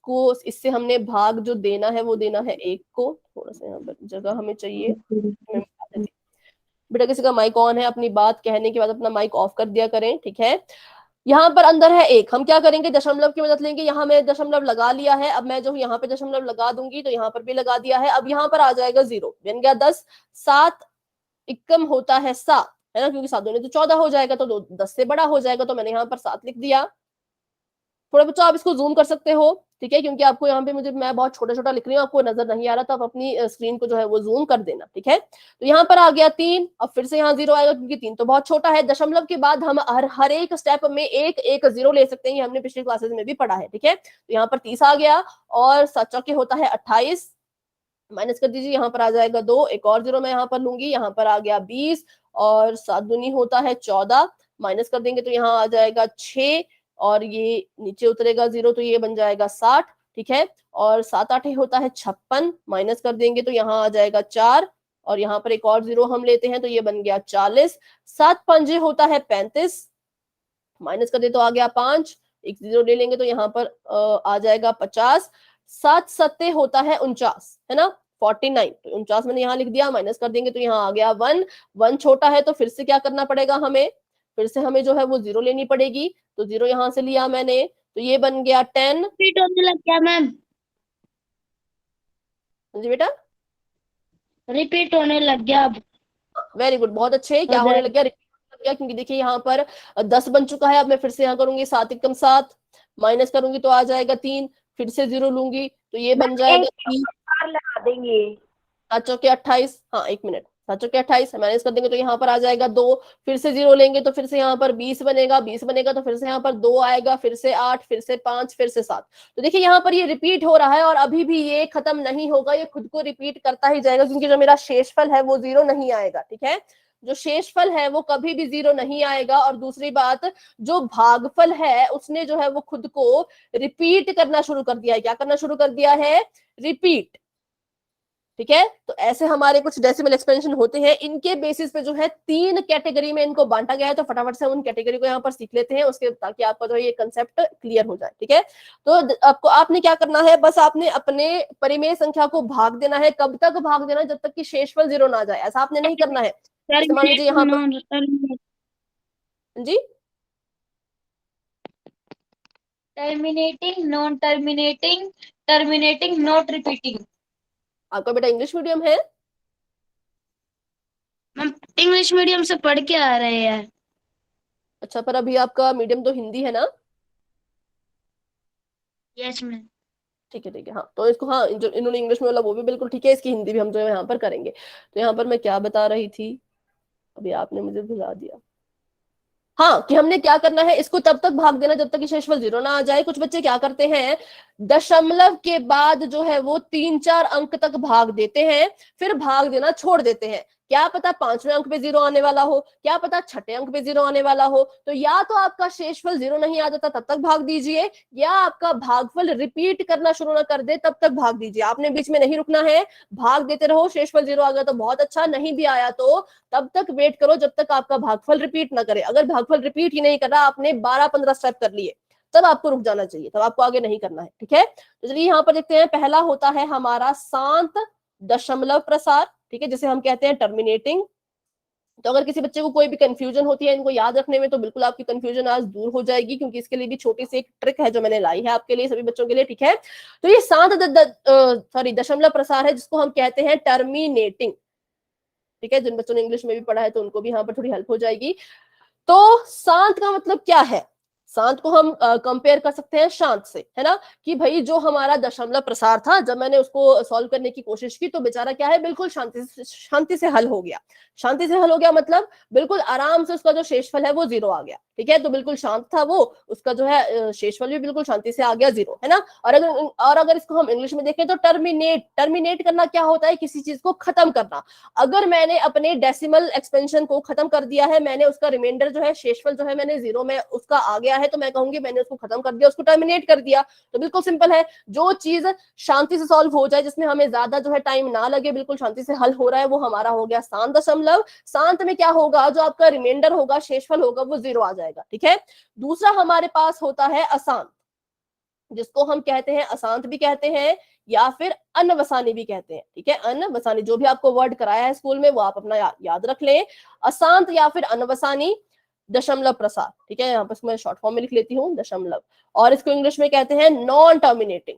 को, इससे हमने भाग जो देना है वो देना है 1 को। थोड़ा सा यहाँ पर जगह हमें चाहिए, मैं मिटा देती हूँ। बेटा किसी का माइक ऑन है, अपनी बात कहने के बाद अपना माइक ऑफ कर दिया करें, ठीक है। यहाँ पर अंदर है 1, हम क्या करेंगे, दशमलव की मदद लेंगे। यहाँ मैं दशमलव लगा लिया है, अब मैं जो यहाँ पे दशमलव लगा दूंगी तो यहाँ पर भी लगा दिया है। अब यहाँ पर आ जाएगा 0, बन गया 10। 7 एकम होता है 7, है ना, क्योंकि 7 दूनी तो 14 हो जाएगा, तो 10 से बड़ा हो जाएगा, तो मैंने यहाँ पर 7 लिख दिया। थोड़ा बच्चों आप इसको जूम कर सकते हो, ठीक है, क्योंकि आपको यहाँ पे मैं बहुत छोटा छोटा लिख रही हूँ, आपको नजर नहीं आ रहा, तो आप अपनी स्क्रीन को जो है वो जूम कर देना, ठीक है। तो यहाँ पर आ गया 3, अब फिर से यहाँ 0 आएगा क्योंकि 3 तो बहुत छोटा है। दशमलव के बाद हम हर एक स्टेप में एक एक 0 ले सकते हैं, ये हमने पिछली क्लासेस में भी पढ़ा है, ठीक है। तो यहाँ पर 30 आ गया और 7 चौके होता है 28, माइनस कर दीजिए, यहाँ पर आ जाएगा 2, एक और 0 मैं यहाँ पर लूंगी, यहाँ पर आ गया 20 और 7 दूनी होता है 14, माइनस कर देंगे तो यहाँ आ जाएगा 6 और ये नीचे उतरेगा 0 तो ये बन जाएगा 60, ठीक है। और 7 8 होता है 56, माइनस कर देंगे तो यहाँ आ जाएगा 4 और यहाँ पर एक और 0 हम लेते हैं तो ये बन गया 40। 7 5 होता है 35, माइनस कर दे तो आ गया 5, एक 0 ले लेंगे तो यहाँ पर आ जाएगा 50। 7 7 होता है 49, है ना, 49, तो 49 मैंने यहाँ लिख दिया, माइनस कर देंगे तो यहाँ आ गया 1। 1 छोटा है तो फिर से क्या करना पड़ेगा हमें, फिर से हमें जो है वो 0 लेनी पड़ेगी, तो 0 यहाँ से लिया मैंने, तो ये बन गया 10। रिपीट होने लग गया मैम, जी बेटा, रिपीट होने लग गया अब। वेरी गुड, बहुत अच्छे। क्या होने लग गया, रिपीट हो गया, क्योंकि देखिए यहाँ पर 10 बन चुका है। अब मैं फिर से यहाँ करूंगी 7 एकम 7, माइनस करूंगी तो आ जाएगा 3, फिर से 0 लूंगी तो ये बन जाएगा 3, लगा देंगे। 7 चौके 28, हाँ 1 मिनट, 7 चौके 28 माइनस कर देंगे तो यहाँ पर आ जाएगा 2, फिर से 0 लेंगे तो फिर से यहाँ पर 20 बनेगा, 20 बनेगा तो फिर से यहाँ पर 2 आएगा, फिर से 8, फिर से 5, फिर से 7। तो देखिए यहाँ पर ये रिपीट हो रहा है और अभी भी ये खत्म नहीं होगा, ये खुद को रिपीट करता ही जाएगा, क्योंकि जो मेरा शेषफल है वो 0 नहीं आएगा, ठीक है। जो शेषफल है वो कभी भी 0 नहीं आएगा। और दूसरी बात, जो भागफल है उसने जो है वो खुद को रिपीट करना शुरू कर दिया है। क्या करना शुरू कर दिया है, रिपीट, ठीक है। तो ऐसे हमारे कुछ डेसिमल एक्सपेंशन होते हैं, इनके बेसिस पे जो है 3 कैटेगरी में इनको बांटा गया है। तो फटाफट से उन कैटेगरी को यहाँ पर सीख लेते हैं उसके, ताकि आपका जो है ये कंसेप्ट क्लियर हो जाए, ठीक है। तो आपने क्या करना है, बस आपने अपने परिमेय संख्या को भाग देना है। कब तक भाग देना, जब तक कि शेषफल 0 ना जाए, ऐसा आपने नहीं करना है। जैसे मान लीजिए यहाँ पर जी, terminating, non terminating, terminating, not repeating. आपका बेटा इंग्लिश मीडियम है? हम इंग्लिश मीडियम से पढ़ के आ रहे हैं। अच्छा, पर अभी आपका मीडियम तो हिंदी है ना? Yes ma'am. ठीक है, ठीक है, हाँ। तो इसको, हाँ, जो इन्होंने इंग्लिश में बोला वो भी बिल्कुल ठीक है, इसकी हिंदी भी हम जो है यहाँ पर करेंगे। तो यहाँ पर मैं क्या बता रही थी, अभी आपने मुझे भुला दिया। हाँ, कि हमने क्या करना है, इसको तब तक भाग देना जब तक कि शेषफल 0 ना आ जाए। कुछ बच्चे क्या करते हैं, दशमलव के बाद जो है वो 3 4 अंक तक भाग देते हैं, फिर भाग देना छोड़ देते हैं। क्या पता 5वें अंक पे 0 आने वाला हो, क्या पता 6ठे अंक पे 0 आने वाला हो। तो या तो आपका शेषफल 0 नहीं आ जाता तब तक भाग दीजिए, या आपका भागफल रिपीट करना शुरू ना कर दे तब तक भाग दीजिए। आपने बीच में नहीं रुकना है, भाग देते रहो। शेषफल 0 आ गया तो बहुत अच्छा, नहीं भी आया तो तब तक वेट करो जब तक आपका भागफल रिपीट ना करे। अगर भागफल रिपीट ही नहीं कर रहा, आपने 12 15 स्टेप कर लिए, तब आपको रुक जाना चाहिए, तब आपको आगे नहीं करना है, ठीक है। तो चलिए यहाँ पर देखते हैं, पहला होता है हमारा शांत दशमलव प्रसार, ठीक है, जिसे हम कहते हैं टर्मिनेटिंग। तो अगर किसी बच्चे को कोई भी कंफ्यूजन होती है इनको याद रखने में, तो बिल्कुल आपकी कंफ्यूजन आज दूर हो जाएगी, क्योंकि इसके लिए भी छोटी सी एक ट्रिक है जो मैंने लाई है आपके लिए, सभी बच्चों के लिए, ठीक है। तो ये शांत दशमलव प्रसार है, जिसको हम कहते हैं टर्मिनेटिंग, ठीक है। जिन बच्चों ने इंग्लिश में भी पढ़ा है तो उनको भी यहाँ पर थोड़ी हेल्प हो जाएगी। तो शांत का मतलब क्या है, शांत को हम कंपेयर कर सकते हैं शांत से, है ना, कि भाई जो हमारा दशमलव प्रसार था, जब मैंने उसको सॉल्व करने की कोशिश की तो बेचारा क्या है, बिल्कुल शांति से हल हो गया। शांति से हल हो गया मतलब बिल्कुल आराम से उसका जो शेषफल है वो 0 आ गया, ठीक है। तो बिल्कुल शांत था वो, उसका जो है शेषफल भी बिल्कुल शांति से आ गया 0, है ना। और अगर इसको हम इंग्लिश में देखें तो टर्मिनेट करना क्या होता है, किसी चीज को खत्म करना। अगर मैंने अपने डेसिमल एक्सपेंशन को खत्म कर दिया है, मैंने उसका रिमाइंडर जो है, शेषफल जो है मैंने 0 में उसका आ गया है, तो मैं कहूंगी मैंने उसको खत्म कर दिया, उसको टर्मिनेट कर दिया। तो बिल्कुल सिंपल है, जो चीज शांति से सॉल्व हो जाए, जिसमें हमें ज्यादा जो है टाइम ना लगे, बिल्कुल शांति से हल हो रहा है, वो हमारा हो गया शांत दशमलव। शांत में क्या होगा, जो आपका रिमाइंडर होगा, शेषफल होगा, वो 0 आ जाएगा, ठीक है। दूसरा हमारे पास होता है अशांत, जिसको हम कहते हैं अशांत भी कहते हैं या फिर अनवसानी भी कहते हैं, ठीक है। अनवसानी, जो भी आपको वर्ड कराया है स्कूल में वो आप अपना याद रख लें। अशांत या फिर अनवसानी दशमलव प्रसार, ठीक है। यहाँ पर मैं शॉर्ट फॉर्म में लिख लेती हूँ दशमलव, और इसको इंग्लिश में कहते हैं नॉन टर्मिनेटिंग,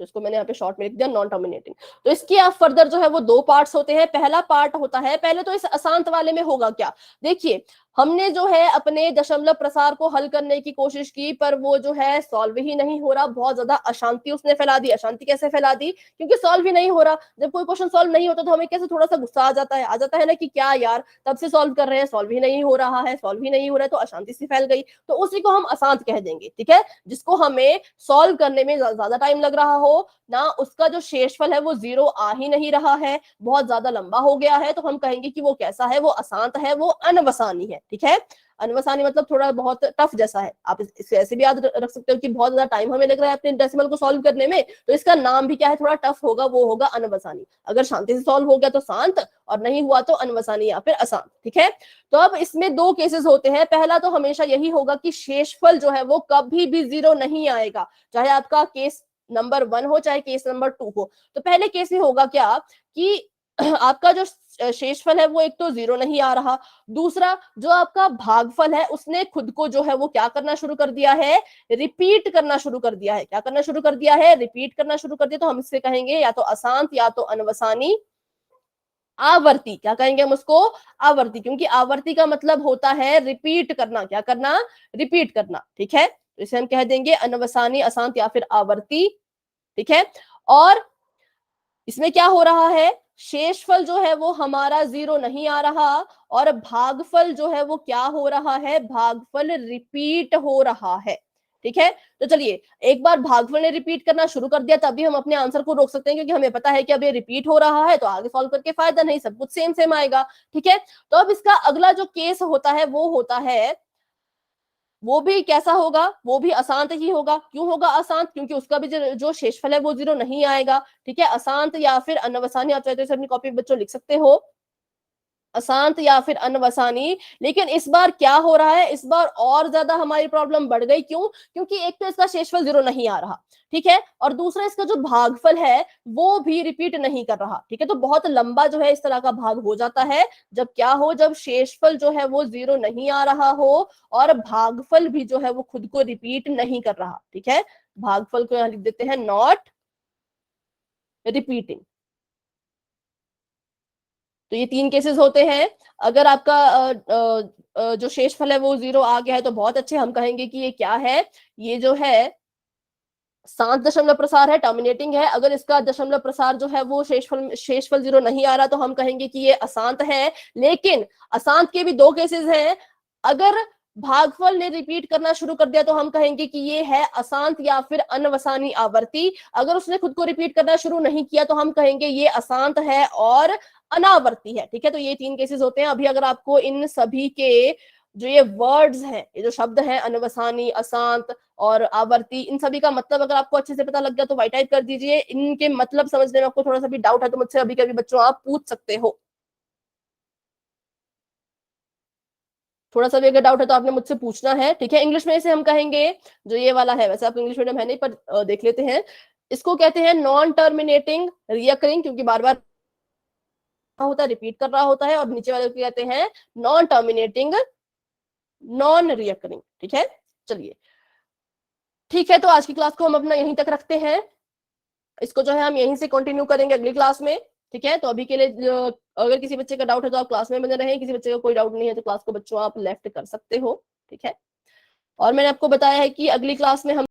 जिसको मैंने यहाँ पे शॉर्ट में लिख दिया नॉन टर्मिनेटिंग। तो इसके आप फर्दर जो है वो 2 पार्ट्स होते हैं। पहला पार्ट होता है, पहले तो इस अशांत वाले में होगा क्या, देखिए हमने जो है अपने दशमलव प्रसार को हल करने की कोशिश की, पर वो जो है सॉल्व ही नहीं हो रहा, बहुत ज्यादा अशांति उसने फैला दी। अशांति कैसे फैला दी, क्योंकि सॉल्व ही नहीं हो रहा। जब कोई क्वेश्चन सॉल्व नहीं होता तो हमें कैसे थोड़ा सा गुस्सा आ जाता है ना, कि क्या यार तब से सॉल्व कर रहे हैं, सॉल्व ही नहीं हो रहा है, सॉल्व ही नहीं हो रहा है, तो अशांति सी फैल गई। तो उसी को हम अशांत कह देंगे, ठीक है। जिसको हमें सॉल्व करने में ज्यादा टाइम लग रहा हो ना, उसका जो शेषफल है वो 0 आ ही नहीं रहा है, बहुत ज्यादा लंबा हो गया है, तो हम कहेंगे कि वो कैसा है, वो अशांत है, वो अनवसानी है, ठीक है। अनवसानी मतलब थोड़ा बहुत टफ जैसा है, आप इसे ऐसे भी याद रख सकते हो कि बहुत ज्यादा टाइम हमें लग रहा है अपने डेसिमल को सॉल्व करने में, तो इसका नाम भी क्या है, थोड़ा टफ होगा, वो होगा अनवसानी। अगर शांति से सॉल्व हो गया तो शांत, और नहीं हुआ तो अनवसानी या फिर अशांत, ठीक है। तो अब इसमें 2 केसेस होते हैं। पहला तो हमेशा यही होगा कि शेषफल जो है वो कभी भी 0 नहीं आएगा, चाहे आपका केस नंबर 1 हो चाहे केस नंबर 2 हो। तो पहले केस में होगा क्या कि आपका जो शेषफल है वो एक तो 0 नहीं आ रहा, दूसरा जो आपका भागफल है उसने खुद को जो है वो क्या करना शुरू कर दिया है, रिपीट करना शुरू कर दिया है। क्या करना शुरू कर दिया है, रिपीट करना शुरू कर दिया। तो हम इससे कहेंगे या तो अशांत या तो अनवसानी आवर्ती। क्या कहेंगे हम उसको, आवर्ती, क्योंकि आवर्ती का मतलब होता है रिपीट करना। क्या करना, रिपीट करना, ठीक है। तो इसे हम कह देंगे अनवसानी, अशांत या फिर आवर्ती, ठीक है। और इसमें क्या हो रहा है, शेषफल जो है वो हमारा 0 नहीं आ रहा, और भागफल जो है वो क्या हो रहा है, भागफल रिपीट हो रहा है, ठीक है। तो चलिए, एक बार भागफल ने रिपीट करना शुरू कर दिया तभी हम अपने आंसर को रोक सकते हैं, क्योंकि हमें पता है कि अब ये रिपीट हो रहा है, तो आगे सॉल्व करके फायदा नहीं, सब कुछ सेम सेम आएगा, ठीक है। तो अब इसका अगला जो केस होता है वो होता है, वो भी कैसा होगा, वो भी अशांत ही होगा। क्यों होगा अशांत, क्योंकि उसका भी जो शेषफल है वो 0 नहीं आएगा, ठीक है। अशांत या फिर अनवसानी, आप चाहे तो इसे अपनी कॉपी में बच्चों लिख सकते हो, अशांत या फिर अनवसानी। लेकिन इस बार क्या हो रहा है, इस बार और ज्यादा हमारी प्रॉब्लम बढ़ गई। क्यों, क्योंकि एक तो इसका शेषफल 0 नहीं आ रहा, ठीक है, और दूसरा इसका जो भागफल है वो भी रिपीट नहीं कर रहा, ठीक है। तो बहुत लंबा जो है इस तरह का भाग हो जाता है, जब क्या हो, जब शेषफल जो है वो 0 नहीं आ रहा हो और भागफल भी जो है वो खुद को रिपीट नहीं कर रहा, ठीक है। भागफल को यहां लिख देते हैं नॉट रिपीटिंग। तो ये 3 केसेस होते हैं। अगर आपका जो शेषफल है वो 0 आ गया है तो बहुत अच्छे, हम कहेंगे कि ये क्या है, ये जो है शांत दशमलव प्रसार है, टर्मिनेटिंग है। अगर इसका दशमलव प्रसार जो है वो शेषफल 0 नहीं आ रहा तो हम कहेंगे कि ये अशांत है। लेकिन अशांत के भी 2 केसेस हैं। अगर भागफल ने रिपीट करना शुरू कर दिया तो हम कहेंगे कि ये है अशांत या फिर अनवसानी आवर्ती। अगर उसने खुद को रिपीट करना शुरू नहीं किया तो हम कहेंगे ये अशांत है और अनावर्ती है, ठीक है। तो ये 3 केसेस होते हैं। अभी अगर आपको इन सभी के जो ये वर्ड्स हैं, ये जो शब्द हैं अनवसानी, अशांत और आवर्ती, इन सभी का मतलब अगर आपको अच्छे से पता लग गया तो वाइट टाइप कर दीजिए। इनके मतलब समझने में आपको थोड़ा सा भी डाउट है तो मुझसे अभी कभी बच्चों आप पूछ सकते हो। थोड़ा सा भी अगर डाउट है तो आपने मुझसे पूछना है, ठीक है। इंग्लिश में इसे हम कहेंगे, जो ये वाला है, वैसे आपको इंग्लिश मीडियम है नहीं पर देख लेते हैं, इसको कहते हैं नॉन टर्मिनेटिंग रियकरिंग, क्योंकि बार बार होता है, रिपीट कर रहा होता है। और नीचे वाले को कहते हैं नॉन टर्मिनेटिंग नॉन रियकरिंग, ठीक है। चलिए ठीक है, तो आज की क्लास को हम अपना यहीं तक रखते हैं। इसको जो है हम यहीं से कंटिन्यू करेंगे अगली क्लास में, ठीक है। तो अभी के लिए अगर किसी बच्चे का डाउट है तो आप क्लास में बने रहें, किसी बच्चे का कोई डाउट नहीं है तो क्लास को बच्चों आप लेफ्ट कर सकते हो। ठीक है। और मैंने आपको बताया है कि अगली क्लास में हम